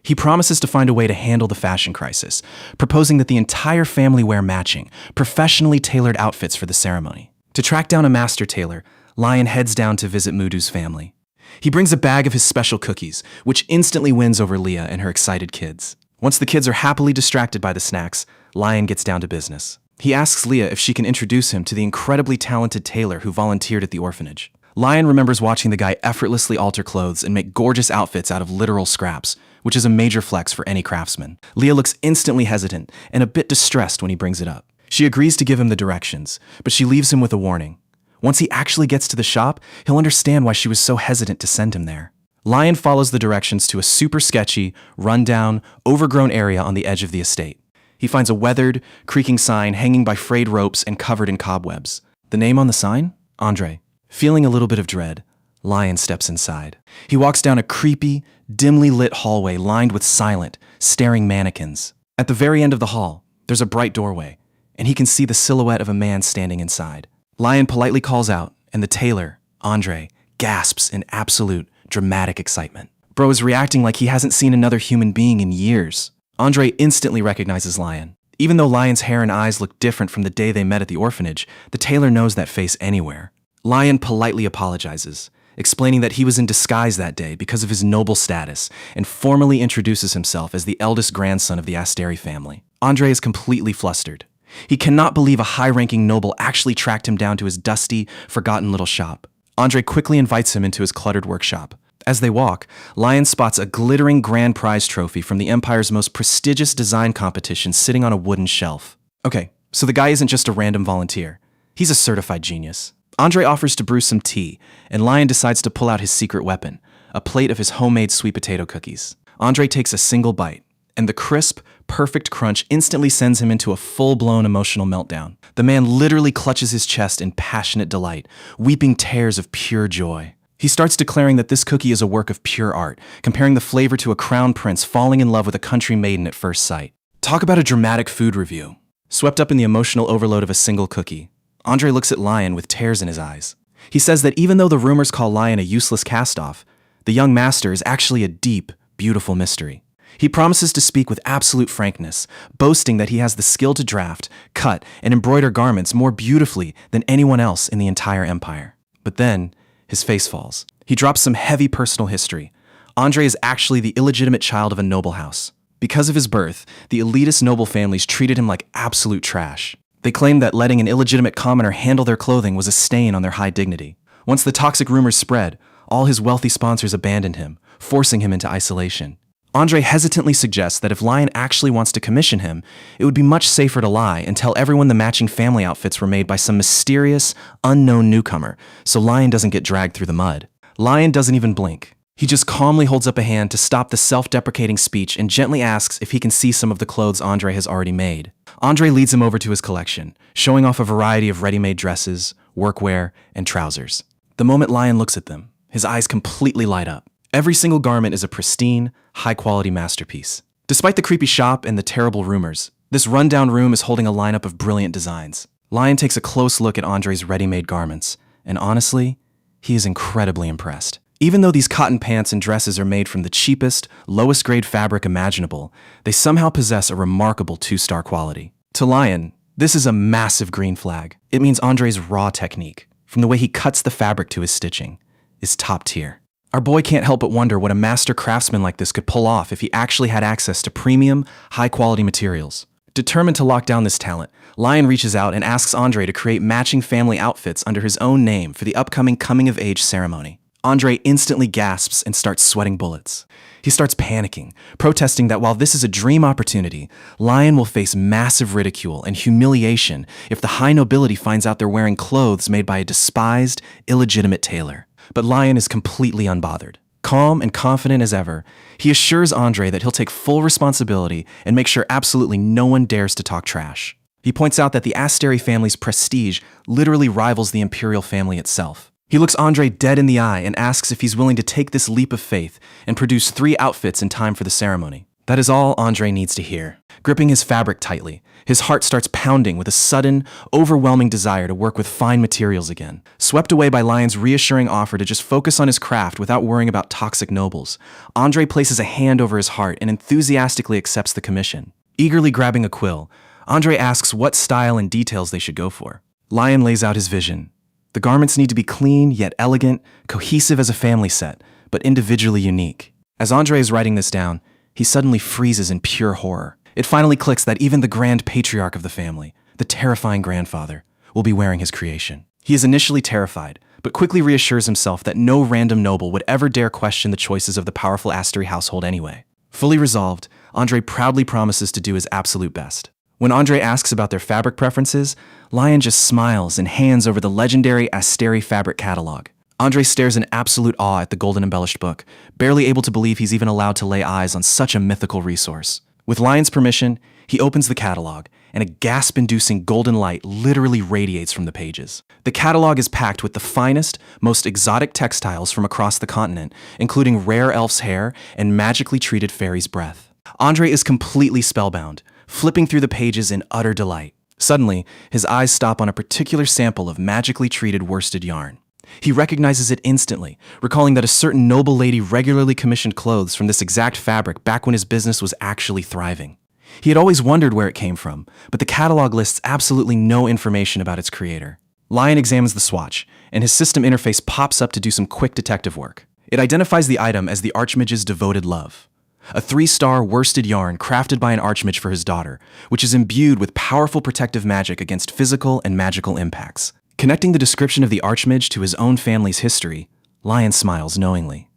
He promises to find a way to handle the fashion crisis, proposing that the entire family wear matching, professionally tailored outfits for the ceremony. To track down a master tailor, Lion heads down to visit Mudu's family. He brings a bag of his special cookies, which instantly wins over Leah and her excited kids. Once the kids are happily distracted by the snacks, Lion gets down to business. He asks Leah if she can introduce him to the incredibly talented tailor who volunteered at the orphanage. Lion remembers watching the guy effortlessly alter clothes and make gorgeous outfits out of literal scraps, which is a major flex for any craftsman. Leah looks instantly hesitant and a bit distressed when he brings it up. She agrees to give him the directions, but she leaves him with a warning. Once he actually gets to the shop, he'll understand why she was so hesitant to send him there. Lion follows the directions to a super sketchy, run-down, overgrown area on the edge of the estate. He finds a weathered, creaking sign hanging by frayed ropes and covered in cobwebs. The name on the sign? Andre. Feeling a little bit of dread, Lion steps inside. He walks down a creepy, dimly lit hallway lined with silent, staring mannequins. At the very end of the hall, there's a bright doorway, and he can see the silhouette of a man standing inside. Lion politely calls out, and the tailor, Andre, gasps in absolute, dramatic excitement. Bro is reacting like he hasn't seen another human being in years. Andre instantly recognizes Lion. Even though Lion's hair and eyes look different from the day they met at the orphanage, the tailor knows that face anywhere. Lion politely apologizes, explaining that he was in disguise that day because of his noble status, and formally introduces himself as the eldest grandson of the Asteri family. Andre is completely flustered. He cannot believe a high-ranking noble actually tracked him down to his dusty, forgotten little shop. Andre quickly invites him into his cluttered workshop. As they walk, Lion spots a glittering grand prize trophy from the Empire's most prestigious design competition sitting on a wooden shelf. Okay, so the guy isn't just a random volunteer. He's a certified genius. Andre offers to brew some tea, and Lion decides to pull out his secret weapon, a plate of his homemade sweet potato cookies. Andre takes a single bite, and the crisp, perfect crunch instantly sends him into a full-blown emotional meltdown. The man literally clutches his chest in passionate delight, weeping tears of pure joy. He starts declaring that this cookie is a work of pure art, comparing the flavor to a crown prince falling in love with a country maiden at first sight. Talk about a dramatic food review. Swept up in the emotional overload of a single cookie, Andre looks at Lion with tears in his eyes. He says that even though the rumors call Lion a useless cast-off, the young master is actually a deep, beautiful mystery. He promises to speak with absolute frankness, boasting that he has the skill to draft, cut, and embroider garments more beautifully than anyone else in the entire empire. But then, his face falls. He drops some heavy personal history. Andre is actually the illegitimate child of a noble house. Because of his birth, the elitist noble families treated him like absolute trash. They claimed that letting an illegitimate commoner handle their clothing was a stain on their high dignity. Once the toxic rumors spread, all his wealthy sponsors abandoned him, forcing him into isolation. Andre hesitantly suggests that if Lion actually wants to commission him, it would be much safer to lie and tell everyone the matching family outfits were made by some mysterious, unknown newcomer, so Lion doesn't get dragged through the mud. Lion doesn't even blink. He just calmly holds up a hand to stop the self-deprecating speech and gently asks if he can see some of the clothes Andre has already made. Andre leads him over to his collection, showing off a variety of ready-made dresses, workwear, and trousers. The moment Lion looks at them, his eyes completely light up. Every single garment is a pristine, high-quality masterpiece. Despite the creepy shop and the terrible rumors, this rundown room is holding a lineup of brilliant designs. Lion takes a close look at Andre's ready-made garments, and honestly, he is incredibly impressed. Even though these cotton pants and dresses are made from the cheapest, lowest-grade fabric imaginable, they somehow possess a remarkable 2-star quality. To Lion, this is a massive green flag. It means Andre's raw technique, from the way he cuts the fabric to his stitching, is top tier. Our boy can't help but wonder what a master craftsman like this could pull off if he actually had access to premium, high-quality materials. Determined to lock down this talent, Lion reaches out and asks Andre to create matching family outfits under his own name for the upcoming coming-of-age ceremony. Andre instantly gasps and starts sweating bullets. He starts panicking, protesting that while this is a dream opportunity, Lion will face massive ridicule and humiliation if the high nobility finds out they're wearing clothes made by a despised, illegitimate tailor. But Lion is completely unbothered. Calm and confident as ever, he assures Andre that he'll take full responsibility and make sure absolutely no one dares to talk trash. He points out that the Asteri family's prestige literally rivals the imperial family itself. He looks Andre dead in the eye and asks if he's willing to take this leap of faith and produce 3 outfits in time for the ceremony. That is all Andre needs to hear. Gripping his fabric tightly, his heart starts pounding with a sudden, overwhelming desire to work with fine materials again. Swept away by Lion's reassuring offer to just focus on his craft without worrying about toxic nobles, Andre places a hand over his heart and enthusiastically accepts the commission. Eagerly grabbing a quill, Andre asks what style and details they should go for. Lion lays out his vision. The garments need to be clean yet elegant, cohesive as a family set, but individually unique. As Andre is writing this down, he suddenly freezes in pure horror. It finally clicks that even the grand patriarch of the family, the terrifying grandfather, will be wearing his creation. He is initially terrified, but quickly reassures himself that no random noble would ever dare question the choices of the powerful Astery household anyway. Fully resolved, Andre proudly promises to do his absolute best. When Andre asks about their fabric preferences, Lion just smiles and hands over the legendary Astery fabric catalog. Andre stares in absolute awe at the golden embellished book, barely able to believe he's even allowed to lay eyes on such a mythical resource. With Lion's permission, he opens the catalog, and a gasp-inducing golden light literally radiates from the pages. The catalog is packed with the finest, most exotic textiles from across the continent, including rare elf's hair and magically treated fairy's breath. Andre is completely spellbound, flipping through the pages in utter delight. Suddenly, his eyes stop on a particular sample of magically treated worsted yarn. He recognizes it instantly, recalling that a certain noble lady regularly commissioned clothes from this exact fabric back when his business was actually thriving. He had always wondered where it came from, but the catalog lists absolutely no information about its creator. Lion examines the swatch, and his system interface pops up to do some quick detective work. It identifies the item as the Archmage's devoted love, a 3-star worsted yarn crafted by an Archmage for his daughter, which is imbued with powerful protective magic against physical and magical impacts. Connecting the description of the Archmage to his own family's history, Lion smiles knowingly.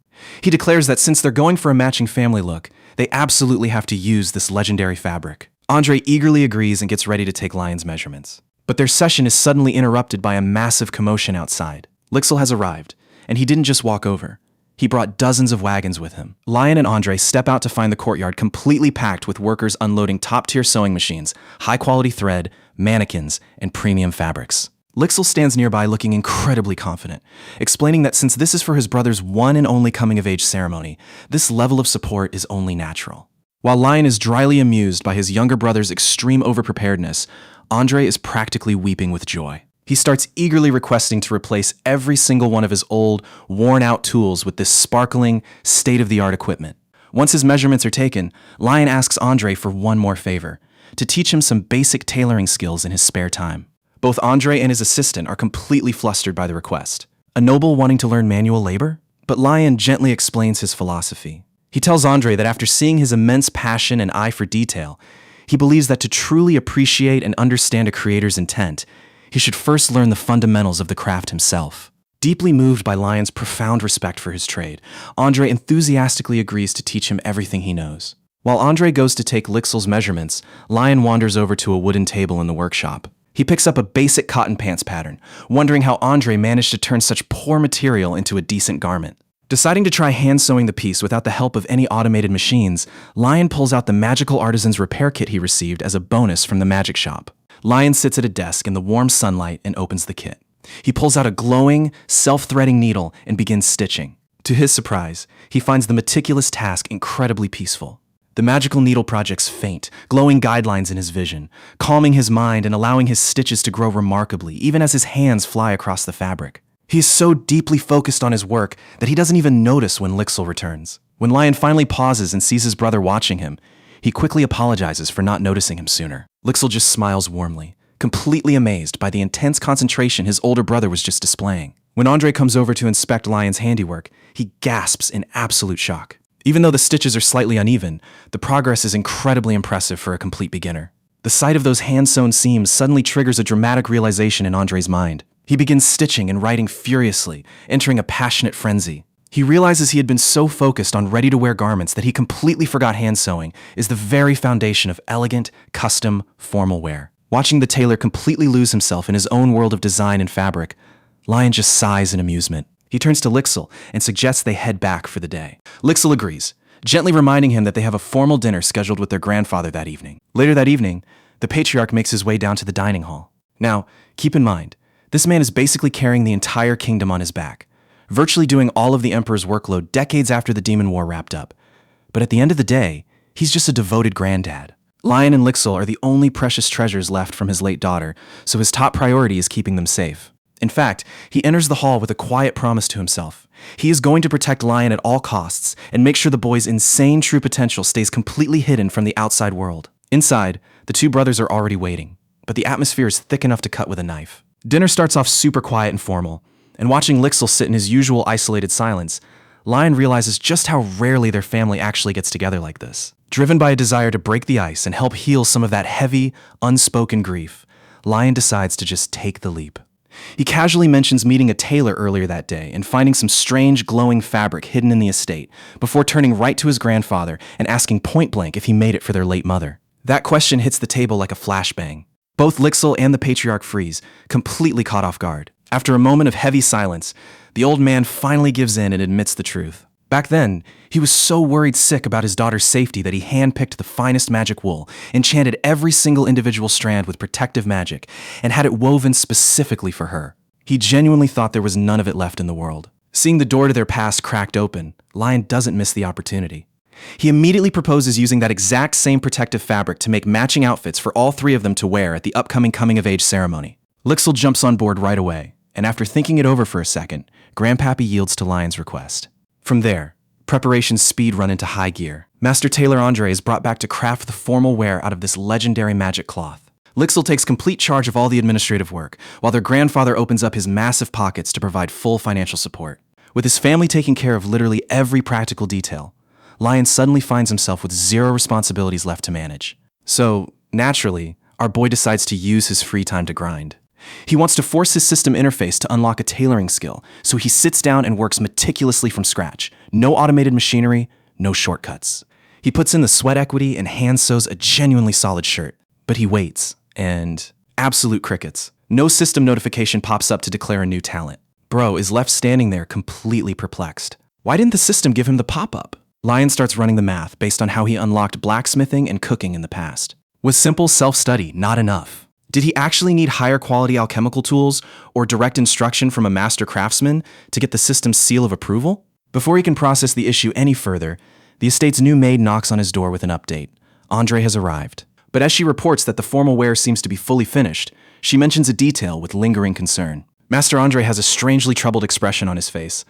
He declares that since they're going for a matching family look, they absolutely have to use this legendary fabric. Andre eagerly agrees and gets ready to take Lion's measurements. But their session is suddenly interrupted by a massive commotion outside. Lixil has arrived, and he didn't just walk over. He brought dozens of wagons with him. Lion and Andre step out to find the courtyard completely packed with workers unloading top-tier sewing machines, high-quality thread, mannequins, and premium fabrics. Lixil stands nearby looking incredibly confident, explaining that since this is for his brother's one and only coming-of-age ceremony, this level of support is only natural. While Lion is dryly amused by his younger brother's extreme overpreparedness, Andre is practically weeping with joy. He starts eagerly requesting to replace every single one of his old, worn-out tools with this sparkling, state-of-the-art equipment. Once his measurements are taken, Lion asks Andre for one more favor, to teach him some basic tailoring skills in his spare time. Both Andre and his assistant are completely flustered by the request. A noble wanting to learn manual labor? But Lion gently explains his philosophy. He tells Andre that after seeing his immense passion and eye for detail, he believes that to truly appreciate and understand a creator's intent, he should first learn the fundamentals of the craft himself. Deeply moved by Lion's profound respect for his trade, Andre enthusiastically agrees to teach him everything he knows. While Andre goes to take Lixil's measurements, Lion wanders over to a wooden table in the workshop. He picks up a basic cotton pants pattern, wondering how Andre managed to turn such poor material into a decent garment. Deciding to try hand sewing the piece without the help of any automated machines, Lion pulls out the magical artisan's repair kit he received as a bonus from the magic shop. Lion sits at a desk in the warm sunlight and opens the kit. He pulls out a glowing, self-threading needle and begins stitching. To his surprise, he finds the meticulous task incredibly peaceful. The magical needle projects faint, glowing guidelines in his vision, calming his mind and allowing his stitches to grow remarkably, even as his hands fly across the fabric. He is so deeply focused on his work that he doesn't even notice when Lixil returns. When Lion finally pauses and sees his brother watching him, he quickly apologizes for not noticing him sooner. Lixil just smiles warmly, completely amazed by the intense concentration his older brother was just displaying. When Andre comes over to inspect Lion's handiwork, he gasps in absolute shock. Even though the stitches are slightly uneven, the progress is incredibly impressive for a complete beginner. The sight of those hand-sewn seams suddenly triggers a dramatic realization in Andre's mind. He begins stitching and writing furiously, entering a passionate frenzy. He realizes he had been so focused on ready-to-wear garments that he completely forgot hand-sewing is the very foundation of elegant, custom, formal wear. Watching the tailor completely lose himself in his own world of design and fabric, Lion just sighs in amusement. He turns to Lixil and suggests they head back for the day. Lixil agrees, gently reminding him that they have a formal dinner scheduled with their grandfather that evening. Later that evening, the patriarch makes his way down to the dining hall. Now, keep in mind, this man is basically carrying the entire kingdom on his back, virtually doing all of the emperor's workload decades after the Demon War wrapped up. But at the end of the day, He's just a devoted granddad. Lion and Lixil are the only precious treasures left from his late daughter, so his top priority is keeping them safe. In fact, he enters the hall with a quiet promise to himself. He is going to protect Lion at all costs and make sure the boy's insane true potential stays completely hidden from the outside world. Inside, the two brothers are already waiting, but the atmosphere is thick enough to cut with a knife. Dinner starts off super quiet and formal, and watching Lixil sit in his usual isolated silence, Lion realizes just how rarely their family actually gets together like this. Driven by a desire to break the ice and help heal some of that heavy, unspoken grief, Lion decides to just take the leap. He casually mentions meeting a tailor earlier that day and finding some strange glowing fabric hidden in the estate, before turning right to his grandfather and asking point blank if he made it for their late mother. That question hits the table like a flashbang. Both Lixil and the patriarch freeze, completely caught off guard. After a moment of heavy silence, the old man finally gives in and admits the truth. Back then, he was so worried sick about his daughter's safety that he handpicked the finest magic wool, enchanted every single individual strand with protective magic, and had it woven specifically for her. He genuinely thought there was none of it left in the world. Seeing the door to their past cracked open, Lion doesn't miss the opportunity. He immediately proposes using that exact same protective fabric to make matching outfits for all three of them to wear at the upcoming coming-of-age ceremony. Lixil jumps on board right away, and after thinking it over for a second, Grandpappy yields to Lion's request. From there, preparations speed run into high gear. Master Tailor Andre is brought back to craft the formal wear out of this legendary magic cloth. Lixil takes complete charge of all the administrative work, while their grandfather opens up his massive pockets to provide full financial support. With his family taking care of literally every practical detail, Lion suddenly finds himself with zero responsibilities left to manage. So, naturally, our boy decides to use his free time to grind. He wants to force his system interface to unlock a tailoring skill, so he sits down and works meticulously from scratch. No automated machinery, no shortcuts. He puts in the sweat equity and hand sews a genuinely solid shirt. But he waits, and absolute crickets. No system notification pops up to declare a new talent. Bro is left standing there completely perplexed. Why didn't the system give him the pop-up? Lion starts running the math based on how he unlocked blacksmithing and cooking in the past. Was simple self-study not enough? Did he actually need higher quality alchemical tools or direct instruction from a master craftsman to get the system's seal of approval? Before he can process the issue any further, the estate's new maid knocks on his door with an update. Andre has arrived. But as she reports that the formal wear seems to be fully finished, she mentions a detail with lingering concern. Master Andre has a strangely troubled expression on his face,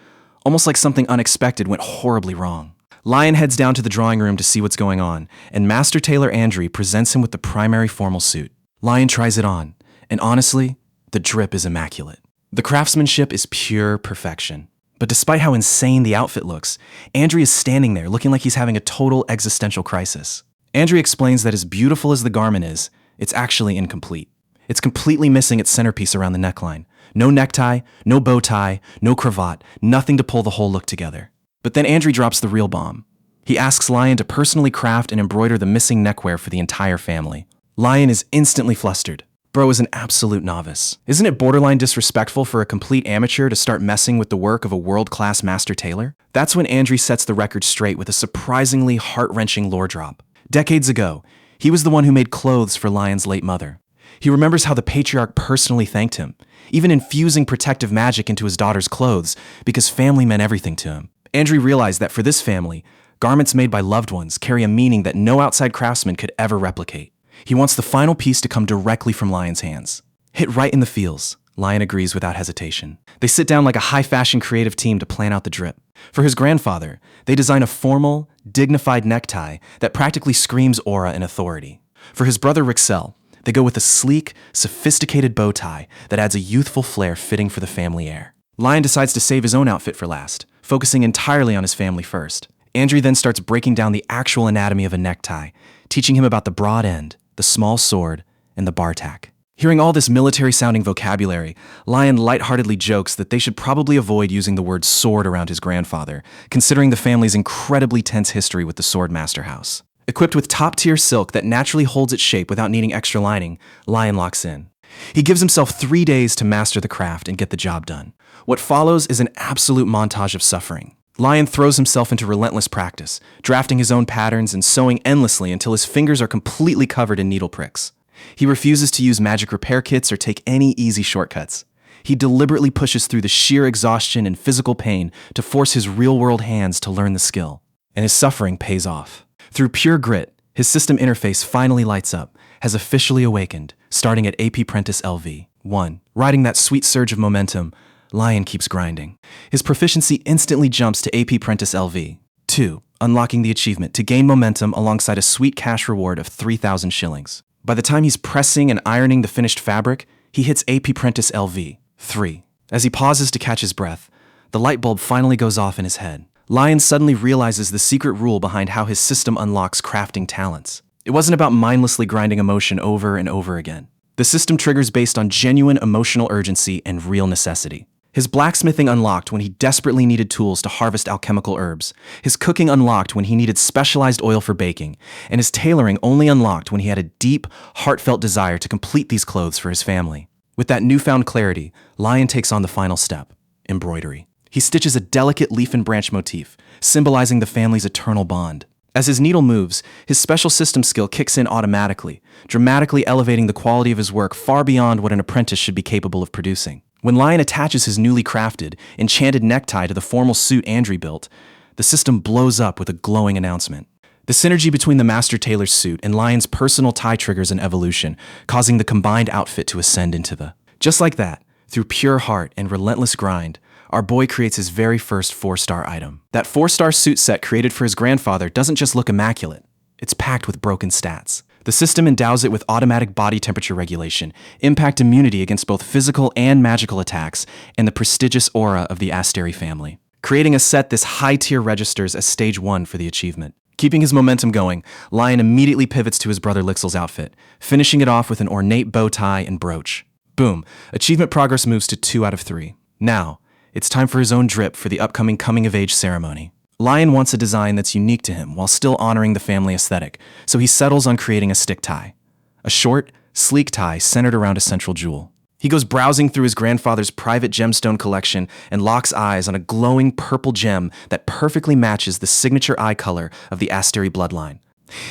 almost like something unexpected went horribly wrong. Lion heads down to the drawing room to see what's going on, and Master Tailor Andre presents him with the primary formal suit. Lion tries it on, and honestly, the drip is immaculate. The craftsmanship is pure perfection. But despite how insane the outfit looks, Andre is standing there looking like he's having a total existential crisis. Andre explains that as beautiful as the garment is, it's actually incomplete. It's completely missing its centerpiece around the neckline. No necktie, no bow tie, no cravat, nothing to pull the whole look together. But then Andre drops the real bomb. He asks Lion to personally craft and embroider the missing neckwear for the entire family. Lion is instantly flustered. Bro is an absolute novice. Isn't it borderline disrespectful for a complete amateur to start messing with the work of a world-class master tailor? That's when Andre sets the record straight with a surprisingly heart-wrenching lore drop. Decades ago, he was the one who made clothes for Lion's late mother. He remembers how the patriarch personally thanked him, even infusing protective magic into his daughter's clothes because family meant everything to him. Andre realized that for this family, garments made by loved ones carry a meaning that no outside craftsman could ever replicate. He wants the final piece to come directly from Lion's hands. Hit right in the feels, Lion agrees without hesitation. They sit down like a high-fashion creative team to plan out the drip. For his grandfather, they design a formal, dignified necktie that practically screams aura and authority. For his brother Rixel, they go with a sleek, sophisticated bow tie that adds a youthful flair fitting for the family heir. Lion decides to save his own outfit for last, focusing entirely on his family first. Andre then starts breaking down the actual anatomy of a necktie, teaching him about the broad end, the small sword, and the bar tack. Hearing all this military-sounding vocabulary, Lion lightheartedly jokes that they should probably avoid using the word sword around his grandfather, considering the family's incredibly tense history with the Sword Master House. Equipped with top-tier silk that naturally holds its shape without needing extra lining, Lion locks in. He gives himself 3 days to master the craft and get the job done. What follows is an absolute montage of suffering. Lion throws himself into relentless practice, drafting his own patterns and sewing endlessly until his fingers are completely covered in needle pricks. He refuses to use magic repair kits or take any easy shortcuts. He deliberately pushes through the sheer exhaustion and physical pain to force his real-world hands to learn the skill. And his suffering pays off. Through pure grit, his system interface finally lights up, has officially awakened, starting at AP Prentice LV. 1. Riding that sweet surge of momentum, Lion keeps grinding. His proficiency instantly jumps to AP Prentice LV. 2. Unlocking the achievement to gain momentum alongside a sweet cash reward of 3,000 shillings. By the time he's pressing and ironing the finished fabric, he hits AP Prentice LV. 3. As he pauses to catch his breath, the light bulb finally goes off in his head. Lion suddenly realizes the secret rule behind how his system unlocks crafting talents. It wasn't about mindlessly grinding emotion over and over again. The system triggers based on genuine emotional urgency and real necessity. His blacksmithing unlocked when he desperately needed tools to harvest alchemical herbs. His cooking unlocked when he needed specialized oil for baking. And his tailoring only unlocked when he had a deep, heartfelt desire to complete these clothes for his family. With that newfound clarity, Lion takes on the final step: embroidery. He stitches a delicate leaf and branch motif, symbolizing the family's eternal bond. As his needle moves, his special system skill kicks in automatically, dramatically elevating the quality of his work far beyond what an apprentice should be capable of producing. When Lion attaches his newly crafted, enchanted necktie to the formal suit Andrew built, the system blows up with a glowing announcement. The synergy between the master tailor's suit and Lion's personal tie triggers an evolution, causing the combined outfit to ascend into the... Just like that, through pure heart and relentless grind, our boy creates his very first 4-star item. That 4-star suit set created for his grandfather doesn't just look immaculate, it's packed with broken stats. The system endows it with automatic body temperature regulation, impact immunity against both physical and magical attacks, and the prestigious aura of the Asteri family. Creating a set this high tier registers as stage 1 for the achievement. Keeping his momentum going, Lion immediately pivots to his brother Lixel's outfit, finishing it off with an ornate bow tie and brooch. Boom, achievement progress moves to 2 out of 3. Now, it's time for his own drip for the upcoming coming-of-age ceremony. Lion wants a design that's unique to him while still honoring the family aesthetic, so he settles on creating a stick tie. A short, sleek tie centered around a central jewel. He goes browsing through his grandfather's private gemstone collection and locks eyes on a glowing purple gem that perfectly matches the signature eye color of the Asteri bloodline.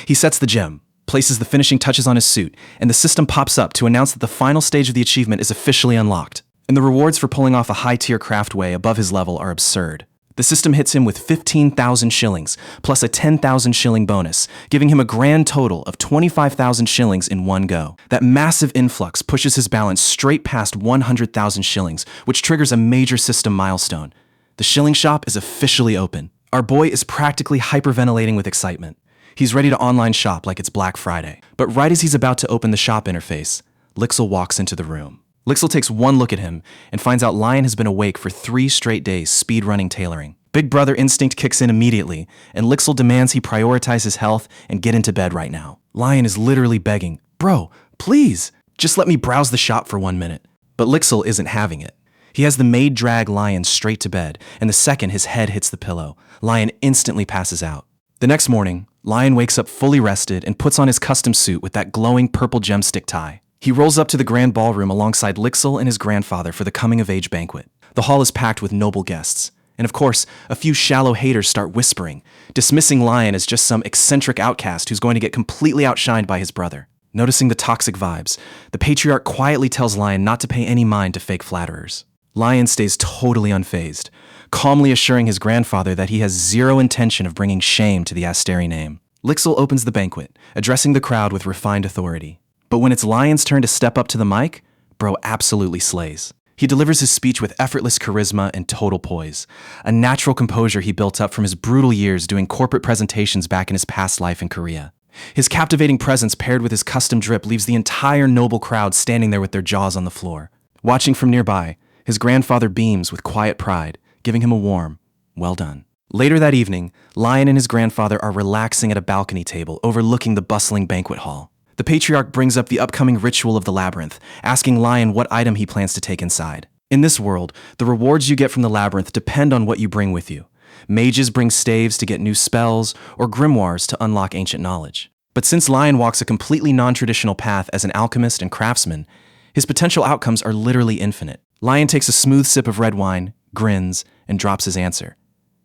He sets the gem, places the finishing touches on his suit, and the system pops up to announce that the final stage of the achievement is officially unlocked. And the rewards for pulling off a high-tier craft way above his level are absurd. The system hits him with 15,000 shillings, plus a 10,000 shilling bonus, giving him a grand total of 25,000 shillings in one go. That massive influx pushes his balance straight past 100,000 shillings, which triggers a major system milestone. The shilling shop is officially open. Our boy is practically hyperventilating with excitement. He's ready to online shop like it's Black Friday. But right as he's about to open the shop interface, Lixel walks into the room. Lixel takes one look at him and finds out Lion has been awake for 3 straight days speedrunning tailoring. Big brother instinct kicks in immediately, and Lixel demands he prioritize his health and get into bed right now. Lion is literally begging, "Bro, please, just let me browse the shop for 1 minute." But Lixel isn't having it. He has the maid drag Lion straight to bed, and the second his head hits the pillow, Lion instantly passes out. The next morning, Lion wakes up fully rested and puts on his custom suit with that glowing purple gemstick tie. He rolls up to the grand ballroom alongside Lixel and his grandfather for the coming-of-age banquet. The hall is packed with noble guests. And of course, a few shallow haters start whispering, dismissing Lion as just some eccentric outcast who's going to get completely outshined by his brother. Noticing the toxic vibes, the patriarch quietly tells Lion not to pay any mind to fake flatterers. Lion stays totally unfazed, calmly assuring his grandfather that he has zero intention of bringing shame to the Asteri name. Lixel opens the banquet, addressing the crowd with refined authority. But when it's Lion's turn to step up to the mic, bro absolutely slays. He delivers his speech with effortless charisma and total poise, a natural composure he built up from his brutal years doing corporate presentations back in his past life in Korea. His captivating presence paired with his custom drip leaves the entire noble crowd standing there with their jaws on the floor. Watching from nearby, his grandfather beams with quiet pride, giving him a warm, "Well done." Later that evening, Lion and his grandfather are relaxing at a balcony table overlooking the bustling banquet hall. The patriarch brings up the upcoming ritual of the labyrinth, asking Lion what item he plans to take inside. In this world, the rewards you get from the labyrinth depend on what you bring with you. Mages bring staves to get new spells, or grimoires to unlock ancient knowledge. But since Lion walks a completely non-traditional path as an alchemist and craftsman, his potential outcomes are literally infinite. Lion takes a smooth sip of red wine, grins, and drops his answer.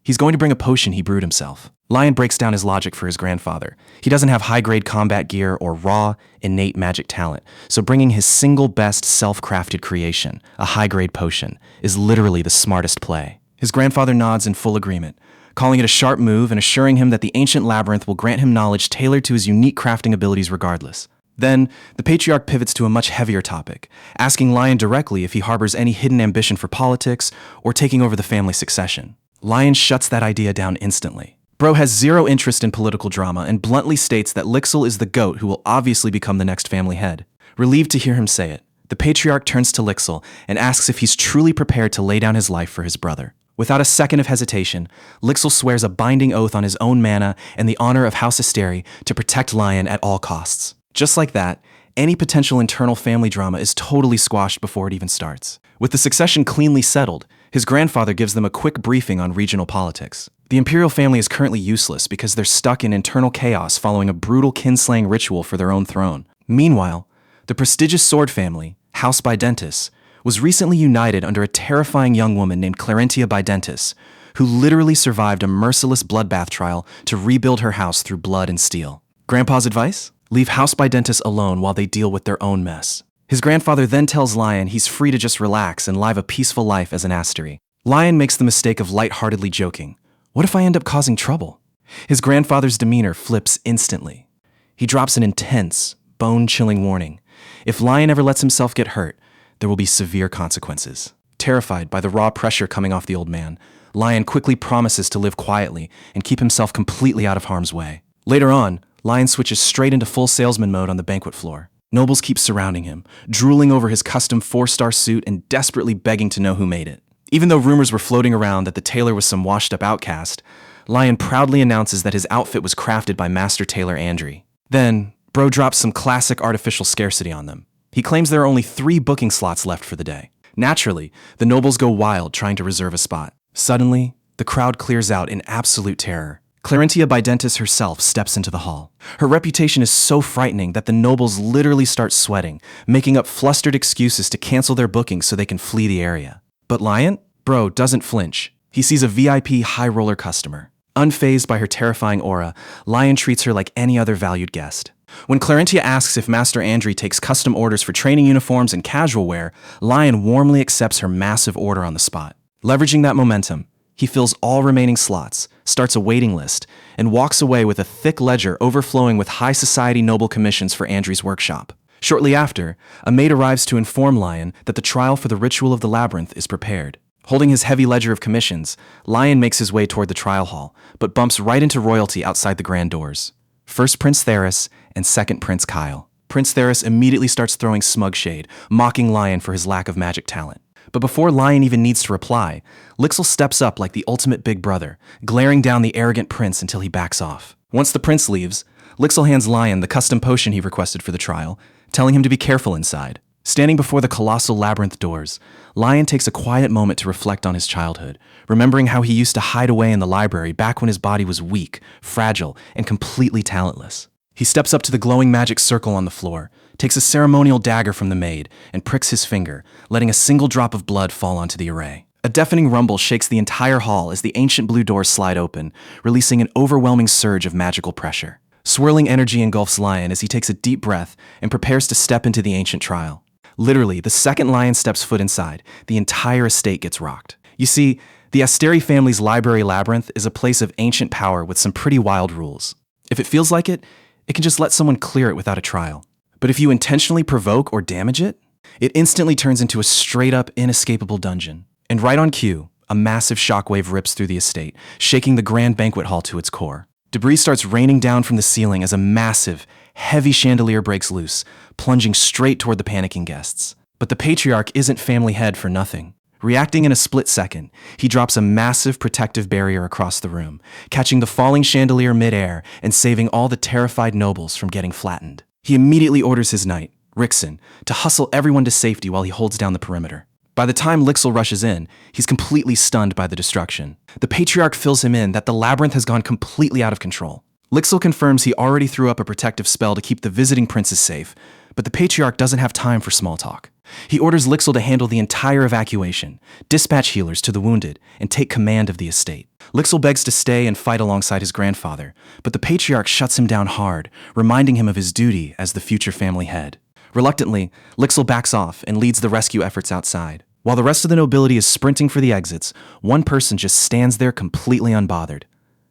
He's going to bring a potion he brewed himself. Lion breaks down his logic for his grandfather. He doesn't have high-grade combat gear or raw, innate magic talent, so bringing his single best self-crafted creation, a high-grade potion, is literally the smartest play. His grandfather nods in full agreement, calling it a sharp move and assuring him that the ancient labyrinth will grant him knowledge tailored to his unique crafting abilities regardless. Then, the patriarch pivots to a much heavier topic, asking Lion directly if he harbors any hidden ambition for politics or taking over the family succession. Lion shuts that idea down instantly. Bro has zero interest in political drama and bluntly states that Lixil is the goat who will obviously become the next family head. Relieved to hear him say it, the patriarch turns to Lixil and asks if he's truly prepared to lay down his life for his brother. Without a second of hesitation, Lixil swears a binding oath on his own mana and the honor of House Asteri to protect Lion at all costs. Just like that, any potential internal family drama is totally squashed before it even starts. With the succession cleanly settled, his grandfather gives them a quick briefing on regional politics. The imperial family is currently useless because they're stuck in internal chaos following a brutal kinslaying ritual for their own throne. Meanwhile, the prestigious sword family, House Bidentis, was recently united under a terrifying young woman named Clarentia Bidentis, who literally survived a merciless bloodbath trial to rebuild her house through blood and steel. Grandpa's advice? Leave House Bidentis alone while they deal with their own mess. His grandfather then tells Lion he's free to just relax and live a peaceful life as an Asteri. Lion makes the mistake of lightheartedly joking, "What if I end up causing trouble?" His grandfather's demeanor flips instantly. He drops an intense, bone-chilling warning. If Lion ever lets himself get hurt, there will be severe consequences. Terrified by the raw pressure coming off the old man, Lion quickly promises to live quietly and keep himself completely out of harm's way. Later on, Lion switches straight into full salesman mode on the banquet floor. Nobles keep surrounding him, drooling over his custom 4-star suit and desperately begging to know who made it. Even though rumors were floating around that the tailor was some washed-up outcast, Lion proudly announces that his outfit was crafted by master tailor Andri. Then, Bro drops some classic artificial scarcity on them. He claims there are only 3 booking slots left for the day. Naturally, the nobles go wild trying to reserve a spot. Suddenly, the crowd clears out in absolute terror. Clarentia Bidentis herself steps into the hall. Her reputation is so frightening that the nobles literally start sweating, making up flustered excuses to cancel their bookings so they can flee the area. But Lion? Bro doesn't flinch. He sees a VIP high-roller customer. Unfazed by her terrifying aura, Lion treats her like any other valued guest. When Clarentia asks if Master Andri takes custom orders for training uniforms and casual wear, Lion warmly accepts her massive order on the spot. Leveraging that momentum, he fills all remaining slots, starts a waiting list, and walks away with a thick ledger overflowing with high society noble commissions for Andri's workshop. Shortly after, a maid arrives to inform Lion that the trial for the ritual of the labyrinth is prepared. Holding his heavy ledger of commissions, Lion makes his way toward the trial hall, but bumps right into royalty outside the grand doors. First Prince Theris and second Prince Kyle. Prince Theris immediately starts throwing smug shade, mocking Lion for his lack of magic talent. But before Lion even needs to reply, Lixil steps up like the ultimate big brother, glaring down the arrogant prince until he backs off. Once the prince leaves, Lixil hands Lion the custom potion he requested for the trial, telling him to be careful inside. Standing before the colossal labyrinth doors, Lion takes a quiet moment to reflect on his childhood, remembering how he used to hide away in the library back when his body was weak, fragile, and completely talentless. He steps up to the glowing magic circle on the floor, takes a ceremonial dagger from the maid, and pricks his finger, letting a single drop of blood fall onto the array. A deafening rumble shakes the entire hall as the ancient blue doors slide open, releasing an overwhelming surge of magical pressure. Swirling energy engulfs Lion as he takes a deep breath and prepares to step into the ancient trial. Literally, the second Lion steps foot inside, the entire estate gets rocked. You see, the Asteri family's library labyrinth is a place of ancient power with some pretty wild rules. If it feels like it can just let someone clear it without a trial. But if you intentionally provoke or damage it, it instantly turns into a straight-up, inescapable dungeon. And right on cue, a massive shockwave rips through the estate, shaking the grand banquet hall to its core. Debris starts raining down from the ceiling as a massive, heavy chandelier breaks loose, plunging straight toward the panicking guests. But the patriarch isn't family head for nothing. Reacting in a split second, he drops a massive protective barrier across the room, catching the falling chandelier midair and saving all the terrified nobles from getting flattened. He immediately orders his knight, Rixin, to hustle everyone to safety while he holds down the perimeter. By the time Lixil rushes in, he's completely stunned by the destruction. The patriarch fills him in that the labyrinth has gone completely out of control. Lixil confirms he already threw up a protective spell to keep the visiting princes safe, but the patriarch doesn't have time for small talk. He orders Lixil to handle the entire evacuation, dispatch healers to the wounded, and take command of the estate. Lixil begs to stay and fight alongside his grandfather, but the patriarch shuts him down hard, reminding him of his duty as the future family head. Reluctantly, Lixil backs off and leads the rescue efforts outside. While the rest of the nobility is sprinting for the exits, one person just stands there completely unbothered.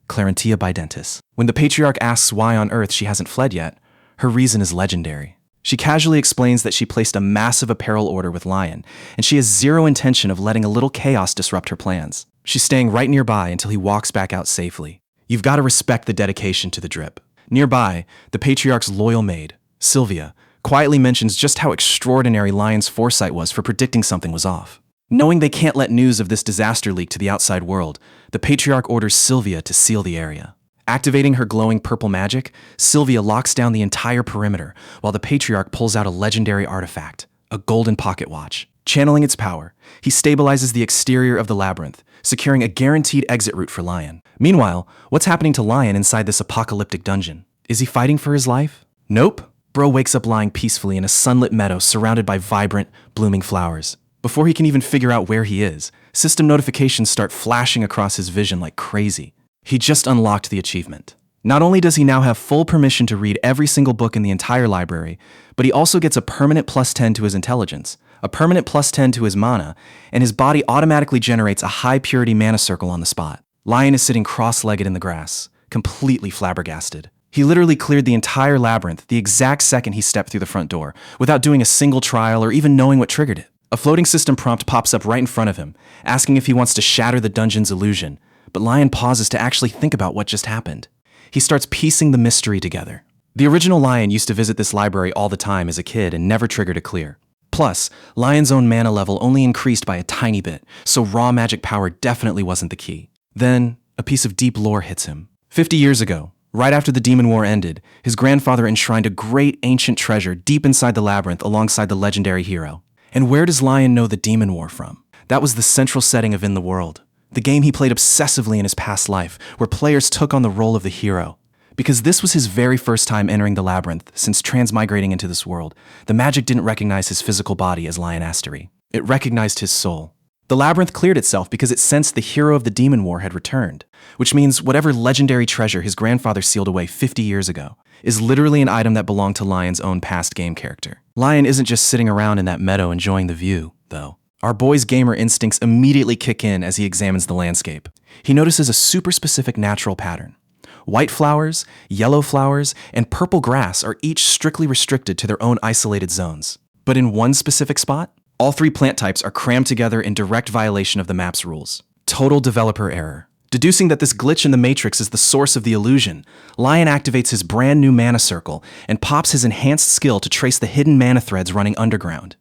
Clarentia Bidentis. When the patriarch asks why on earth she hasn't fled yet, her reason is legendary. She casually explains that she placed a massive apparel order with Lion, and she has zero intention of letting a little chaos disrupt her plans. She's staying right nearby until he walks back out safely. You've got to respect the dedication to the drip. Nearby, the patriarch's loyal maid, Sylvia, quietly mentions just how extraordinary Lion's foresight was for predicting something was off. Knowing they can't let news of this disaster leak to the outside world, the patriarch orders Sylvia to seal the area. Activating her glowing purple magic, Sylvia locks down the entire perimeter, while the patriarch pulls out a legendary artifact, a golden pocket watch. Channeling its power, he stabilizes the exterior of the labyrinth, securing a guaranteed exit route for Lion. Meanwhile, what's happening to Lion inside this apocalyptic dungeon? Is he fighting for his life? Nope. Bro wakes up lying peacefully in a sunlit meadow surrounded by vibrant, blooming flowers. Before he can even figure out where he is, system notifications start flashing across his vision like crazy. He just unlocked the achievement. Not only does he now have full permission to read every single book in the entire library, but he also gets a permanent +10 to his intelligence, a permanent +10 to his mana, and his body automatically generates a high-purity mana circle on the spot. Lion is sitting cross-legged in the grass, completely flabbergasted. He literally cleared the entire labyrinth the exact second he stepped through the front door, without doing a single trial or even knowing what triggered it. A floating system prompt pops up right in front of him, asking if he wants to shatter the dungeon's illusion, but Lion pauses to actually think about what just happened. He starts piecing the mystery together. The original Lion used to visit this library all the time as a kid and never triggered a clear. Plus, Lion's own mana level only increased by a tiny bit, so raw magic power definitely wasn't the key. Then, a piece of deep lore hits him. 50 years ago, right after the Demon War ended, his grandfather enshrined a great ancient treasure deep inside the labyrinth alongside the legendary hero. And where does Lion know the Demon War from? That was the central setting of In the World, the game he played obsessively in his past life, where players took on the role of the hero. Because this was his very first time entering the labyrinth since transmigrating into this world, the magic didn't recognize his physical body as Lion Astery. It recognized his soul. The labyrinth cleared itself because it sensed the hero of the Demon War had returned, which means whatever legendary treasure his grandfather sealed away 50 years ago is literally an item that belonged to Lion's own past game character. Lion isn't just sitting around in that meadow enjoying the view, though. Our boy's gamer instincts immediately kick in as he examines the landscape. He notices a super specific natural pattern. White flowers, yellow flowers, and purple grass are each strictly restricted to their own isolated zones. But in one specific spot, all three plant types are crammed together in direct violation of the map's rules. Total developer error. Deducing that this glitch in the matrix is the source of the illusion, Lion activates his brand new mana circle and pops his enhanced skill to trace the hidden mana threads running underground.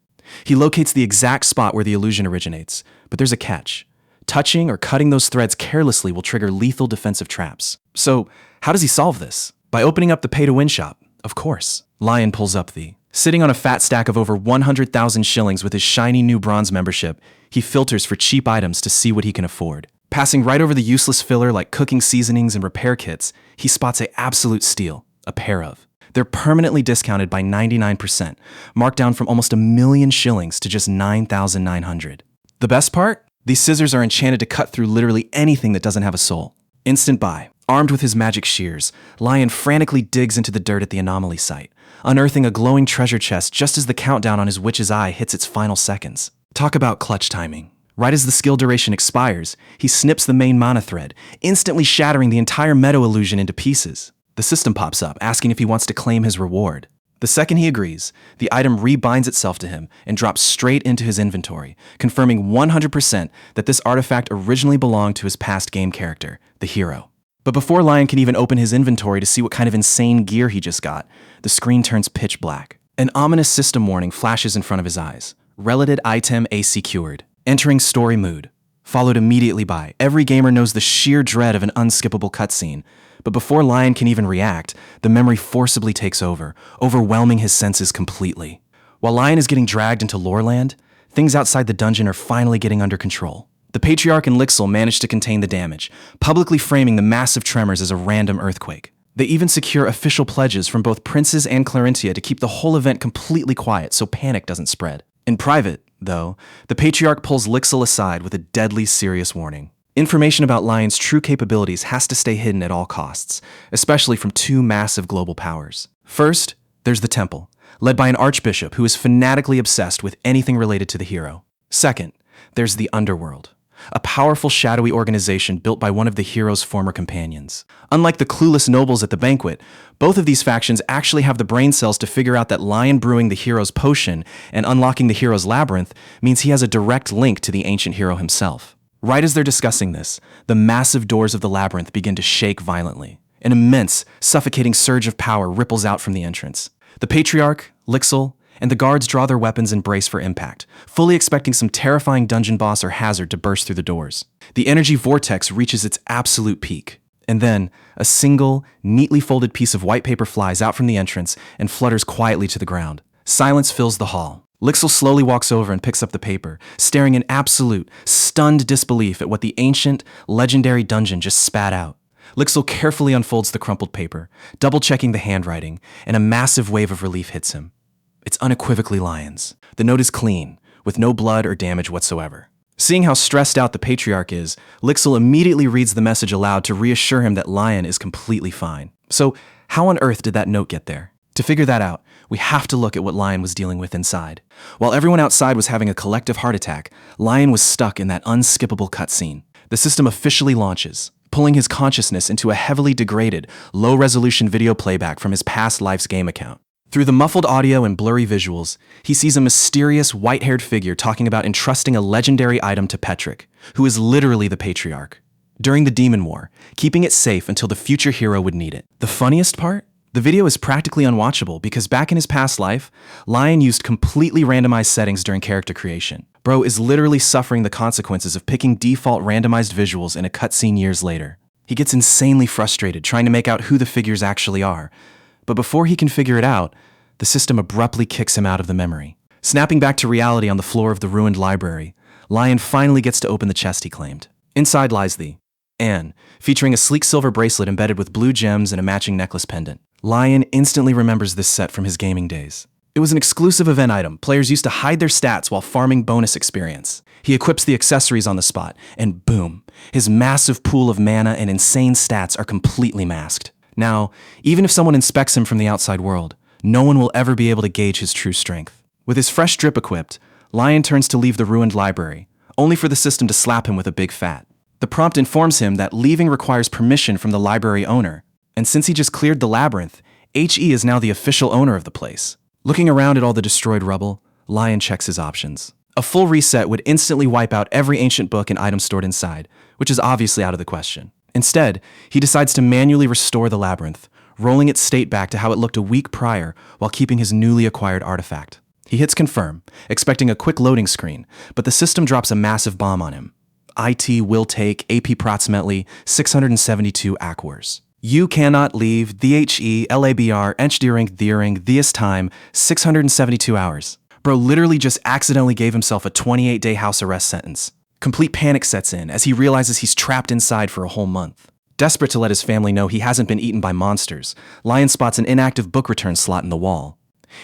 He locates the exact spot where the illusion originates, but there's a catch. Touching or cutting those threads carelessly will trigger lethal defensive traps. So, how does he solve this? By opening up the pay-to-win shop, of course. Lion pulls up the... Sitting on a fat stack of over 100,000 shillings with his shiny new bronze membership, he filters for cheap items to see what he can afford. Passing right over the useless filler like cooking seasonings and repair kits, he spots an absolute steal, a pair of. They're permanently discounted by 99%, marked down from almost 1,000,000 shillings to just 9,900. The best part? These scissors are enchanted to cut through literally anything that doesn't have a soul. Instant buy. Armed with his magic shears, Lion frantically digs into the dirt at the anomaly site, unearthing a glowing treasure chest just as the countdown on his witch's eye hits its final seconds. Talk about clutch timing. Right as the skill duration expires, he snips the main mana thread, instantly shattering the entire meadow illusion into pieces. The system pops up, asking if he wants to claim his reward. The second he agrees, the item rebinds itself to him and drops straight into his inventory, confirming 100% that this artifact originally belonged to his past game character, the hero. But before Lion can even open his inventory to see what kind of insane gear he just got, the screen turns pitch black. An ominous system warning flashes in front of his eyes. Related item secured. Entering story mood. Followed immediately by, every gamer knows the sheer dread of an unskippable cutscene. But before Lion can even react, the memory forcibly takes over, overwhelming his senses completely. While Lion is getting dragged into Loreland, things outside the dungeon are finally getting under control. The Patriarch and Lixil manage to contain the damage, publicly framing the massive tremors as a random earthquake. They even secure official pledges from both Princes and Clarentia to keep the whole event completely quiet so panic doesn't spread. In private, though, the Patriarch pulls Lixil aside with a deadly serious warning. Information about Lion's true capabilities has to stay hidden at all costs, especially from two massive global powers. First, there's the Temple, led by an archbishop who is fanatically obsessed with anything related to the hero. Second, there's the underworld, a powerful shadowy organization built by one of the hero's former companions. Unlike the clueless nobles at the banquet, both of these factions actually have the brain cells to figure out that Lion brewing the hero's potion and unlocking the hero's labyrinth means he has a direct link to the ancient hero himself. Right as they're discussing this, the massive doors of the labyrinth begin to shake violently. An immense, suffocating surge of power ripples out from the entrance. The Patriarch, Lixil, and the guards draw their weapons and brace for impact, fully expecting some terrifying dungeon boss or hazard to burst through the doors. The energy vortex reaches its absolute peak, and then a single, neatly folded piece of white paper flies out from the entrance and flutters quietly to the ground. Silence fills the hall. Lixil slowly walks over and picks up the paper, staring in absolute, stunned disbelief at what the ancient, legendary dungeon just spat out. Lixil carefully unfolds the crumpled paper, double-checking the handwriting, and a massive wave of relief hits him. It's unequivocally Lion's. The note is clean, with no blood or damage whatsoever. Seeing how stressed out the Patriarch is, Lixil immediately reads the message aloud to reassure him that Lion is completely fine. So, how on earth did that note get there? To figure that out, we have to look at what Lion was dealing with inside. While everyone outside was having a collective heart attack, Lion was stuck in that unskippable cutscene. The system officially launches, pulling his consciousness into a heavily degraded, low-resolution video playback from his past life's game account. Through the muffled audio and blurry visuals, he sees a mysterious, white-haired figure talking about entrusting a legendary item to Petrick, who is literally the Patriarch, during the Demon War, keeping it safe until the future hero would need it. The funniest part? The video is practically unwatchable because back in his past life, Lion used completely randomized settings during character creation. Bro is literally suffering the consequences of picking default randomized visuals in a cutscene years later. He gets insanely frustrated trying to make out who the figures actually are, but before he can figure it out, the system abruptly kicks him out of the memory. Snapping back to reality on the floor of the ruined library, Lion finally gets to open the chest he claimed. Inside lies the Anne, featuring a sleek silver bracelet embedded with blue gems and a matching necklace pendant. Lion instantly remembers this set from his gaming days. It was an exclusive event item. Players used to hide their stats while farming bonus experience. He equips the accessories on the spot, and boom, his massive pool of mana and insane stats are completely masked. Now, even if someone inspects him from the outside world, no one will ever be able to gauge his true strength. With his fresh drip equipped, Lion turns to leave the ruined library, only for the system to slap him with a big fat. The prompt informs him that leaving requires permission from the library owner, and since he just cleared the labyrinth, HE is now the official owner of the place. Looking around at all the destroyed rubble, Lion checks his options. A full reset would instantly wipe out every ancient book and item stored inside, which is obviously out of the question. Instead, he decides to manually restore the labyrinth, rolling its state back to how it looked a week prior while keeping his newly acquired artifact. He hits confirm, expecting a quick loading screen, but the system drops a massive bomb on him. IT will take AP approximately 672 aquars. You cannot leave DHE LABR Enchduring this time 672 hours. Bro literally just accidentally gave himself a 28-day house arrest sentence. Complete panic sets in as he realizes he's trapped inside for a whole month. Desperate to let his family know he hasn't been eaten by monsters, Lion spots an inactive book return slot in the wall.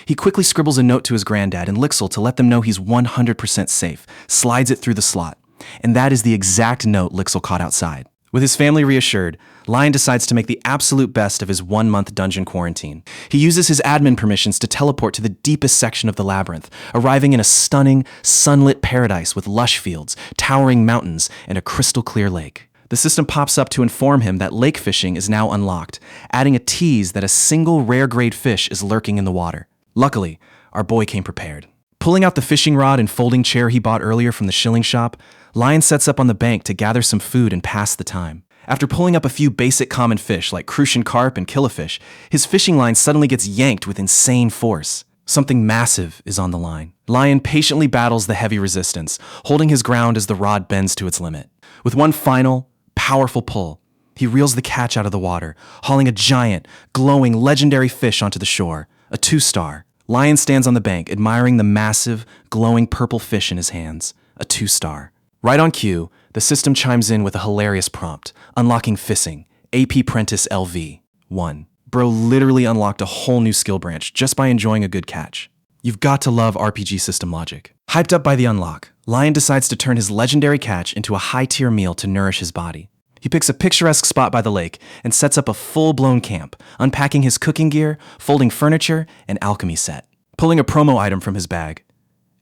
He quickly scribbles a note to his granddad and Lixil to let them know he's 100% safe, slides it through the slot. And that is the exact note Lixil caught outside. With his family reassured, Lion decides to make the absolute best of his 1-month dungeon quarantine. He uses his admin permissions to teleport to the deepest section of the labyrinth, arriving in a stunning, sunlit paradise with lush fields, towering mountains, and a crystal-clear lake. The system pops up to inform him that lake fishing is now unlocked, adding a tease that a single rare-grade fish is lurking in the water. Luckily, our boy came prepared. Pulling out the fishing rod and folding chair he bought earlier from the shilling shop, Lion sets up on the bank to gather some food and pass the time. After pulling up a few basic common fish like crucian carp and killifish, his fishing line suddenly gets yanked with insane force. Something massive is on the line. Lion patiently battles the heavy resistance, holding his ground as the rod bends to its limit. With one final, powerful pull, he reels the catch out of the water, hauling a giant, glowing, legendary fish onto the shore, a 2-star. Lion stands on the bank, admiring the massive, glowing purple fish in his hands, a 2-star. Right on cue, the system chimes in with a hilarious prompt, unlocking fishing, AP Prentice LV. 1. Bro literally unlocked a whole new skill branch just by enjoying a good catch. You've got to love RPG system logic. Hyped up by the unlock, Lion decides to turn his legendary catch into a high-tier meal to nourish his body. He picks a picturesque spot by the lake and sets up a full-blown camp, unpacking his cooking gear, folding furniture, and alchemy set. Pulling a promo item from his bag.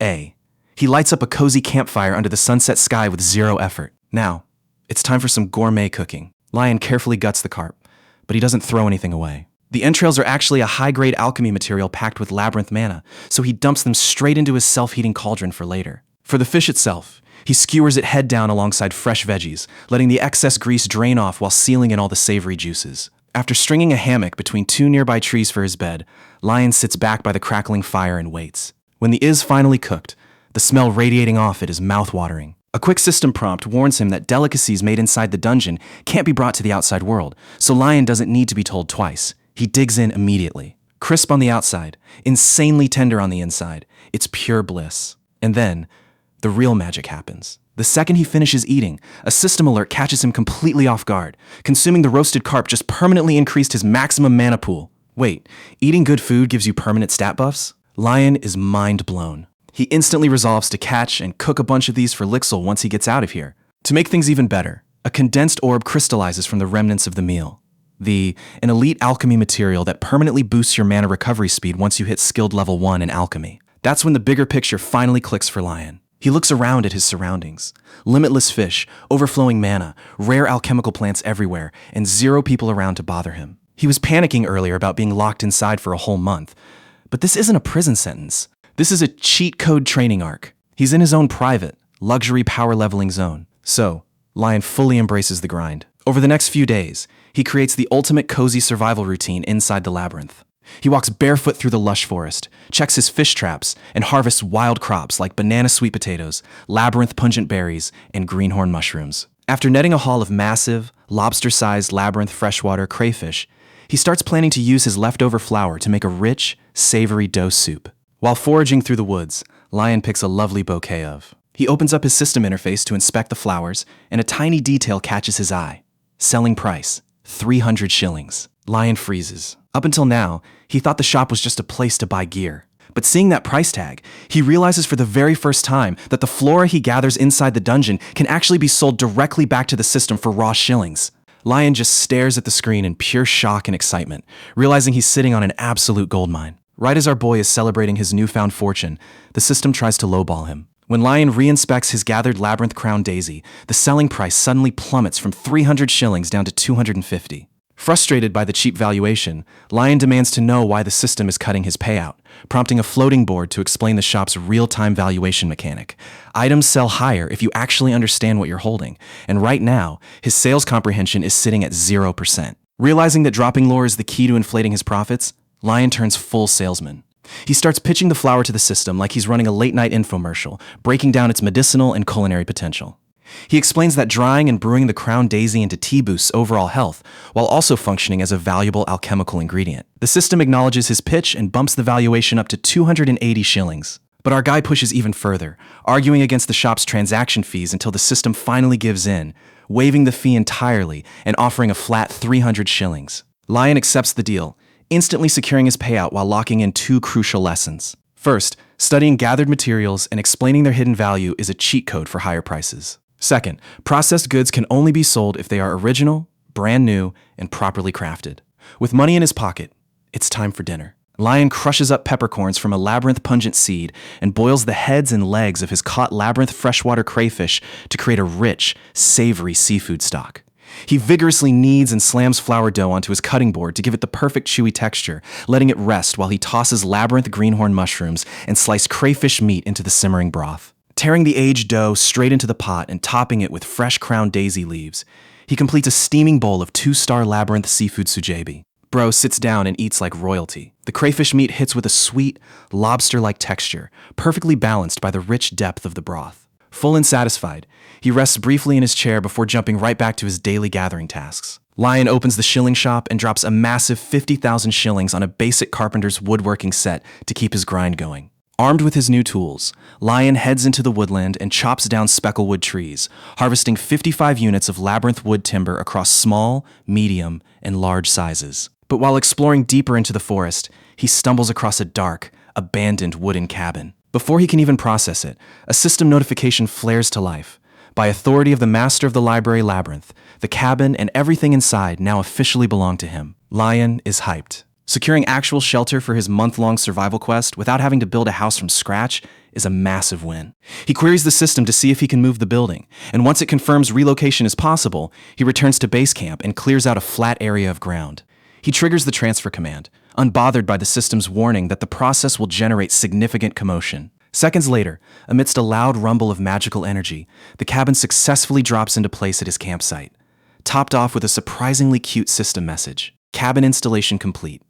A. He lights up a cozy campfire under the sunset sky with zero effort. Now, it's time for some gourmet cooking. Lion carefully guts the carp, but he doesn't throw anything away. The entrails are actually a high-grade alchemy material packed with labyrinth mana, so he dumps them straight into his self-heating cauldron for later. For the fish itself, he skewers it head down alongside fresh veggies, letting the excess grease drain off while sealing in all the savory juices. After stringing a hammock between two nearby trees for his bed, Lion sits back by the crackling fire and waits. When the is finally cooked, the smell radiating off it is mouth-watering. A quick system prompt warns him that delicacies made inside the dungeon can't be brought to the outside world, so Lion doesn't need to be told twice. He digs in immediately. Crisp on the outside, insanely tender on the inside, it's pure bliss. And then, the real magic happens. The second he finishes eating, a system alert catches him completely off guard. Consuming the roasted carp just permanently increased his maximum mana pool. Wait, eating good food gives you permanent stat buffs? Lion is mind blown. He instantly resolves to catch and cook a bunch of these for Lixil once he gets out of here. To make things even better, a condensed orb crystallizes from the remnants of the meal. An elite alchemy material that permanently boosts your mana recovery speed once you hit skilled level 1 in alchemy. That's when the bigger picture finally clicks for Lion. He looks around at his surroundings. Limitless fish, overflowing mana, rare alchemical plants everywhere, and zero people around to bother him. He was panicking earlier about being locked inside for a whole month. But this isn't a prison sentence. This is a cheat code training arc. He's in his own private, luxury power leveling zone. So, Lion fully embraces the grind. Over the next few days, he creates the ultimate cozy survival routine inside the labyrinth. He walks barefoot through the lush forest, checks his fish traps, and harvests wild crops like banana sweet potatoes, labyrinth pungent berries, and greenhorn mushrooms. After netting a haul of massive, lobster-sized labyrinth freshwater crayfish, he starts planning to use his leftover flour to make a rich, savory dough soup. While foraging through the woods, Lion picks a lovely bouquet of. He opens up his system interface to inspect the flowers, and a tiny detail catches his eye. Selling price, 300 shillings. Lion freezes. Up until now, he thought the shop was just a place to buy gear. But seeing that price tag, he realizes for the very first time that the flora he gathers inside the dungeon can actually be sold directly back to the system for raw shillings. Lion just stares at the screen in pure shock and excitement, realizing he's sitting on an absolute goldmine. Right as our boy is celebrating his newfound fortune, the system tries to lowball him. When Lion re-inspects his gathered labyrinth crown daisy, the selling price suddenly plummets from 300 shillings down to 250. Frustrated by the cheap valuation, Lion demands to know why the system is cutting his payout, prompting a floating board to explain the shop's real-time valuation mechanic. Items sell higher if you actually understand what you're holding, and right now, his sales comprehension is sitting at 0%. Realizing that dropping lore is the key to inflating his profits, Lion turns full salesman. He starts pitching the flour to the system like he's running a late-night infomercial, breaking down its medicinal and culinary potential. He explains that drying and brewing the crown daisy into tea boosts overall health, while also functioning as a valuable alchemical ingredient. The system acknowledges his pitch and bumps the valuation up to 280 shillings. But our guy pushes even further, arguing against the shop's transaction fees until the system finally gives in, waiving the fee entirely and offering a flat 300 shillings. Lion accepts the deal, instantly securing his payout while locking in 2 crucial lessons. First, studying gathered materials and explaining their hidden value is a cheat code for higher prices. Second, processed goods can only be sold if they are original, brand new, and properly crafted. With money in his pocket, it's time for dinner. Lion crushes up peppercorns from a labyrinth pungent seed and boils the heads and legs of his caught labyrinth freshwater crayfish to create a rich, savory seafood stock. He vigorously kneads and slams flour dough onto his cutting board to give it the perfect chewy texture, letting it rest while he tosses labyrinth greenhorn mushrooms and sliced crayfish meat into the simmering broth. Tearing the aged dough straight into the pot and topping it with fresh crown daisy leaves, he completes a steaming bowl of 2-star labyrinth seafood sujebi. Bro sits down and eats like royalty. The crayfish meat hits with a sweet, lobster-like texture, perfectly balanced by the rich depth of the broth. Full and satisfied, he rests briefly in his chair before jumping right back to his daily gathering tasks. Lion opens the shilling shop and drops a massive 50,000 shillings on a basic carpenter's woodworking set to keep his grind going. Armed with his new tools, Lion heads into the woodland and chops down specklewood trees, harvesting 55 units of labyrinth wood timber across small, medium, and large sizes. But while exploring deeper into the forest, he stumbles across a dark, abandoned wooden cabin. Before he can even process it, a system notification flares to life. By authority of the master of the library labyrinth, the cabin and everything inside now officially belong to him. Lion is hyped. Securing actual shelter for his month-long survival quest without having to build a house from scratch is a massive win. He queries the system to see if he can move the building, and once it confirms relocation is possible, he returns to base camp and clears out a flat area of ground. He triggers the transfer command, unbothered by the system's warning that the process will generate significant commotion. Seconds later, amidst a loud rumble of magical energy, the cabin successfully drops into place at his campsite, topped off with a surprisingly cute system message. Cabin installation complete.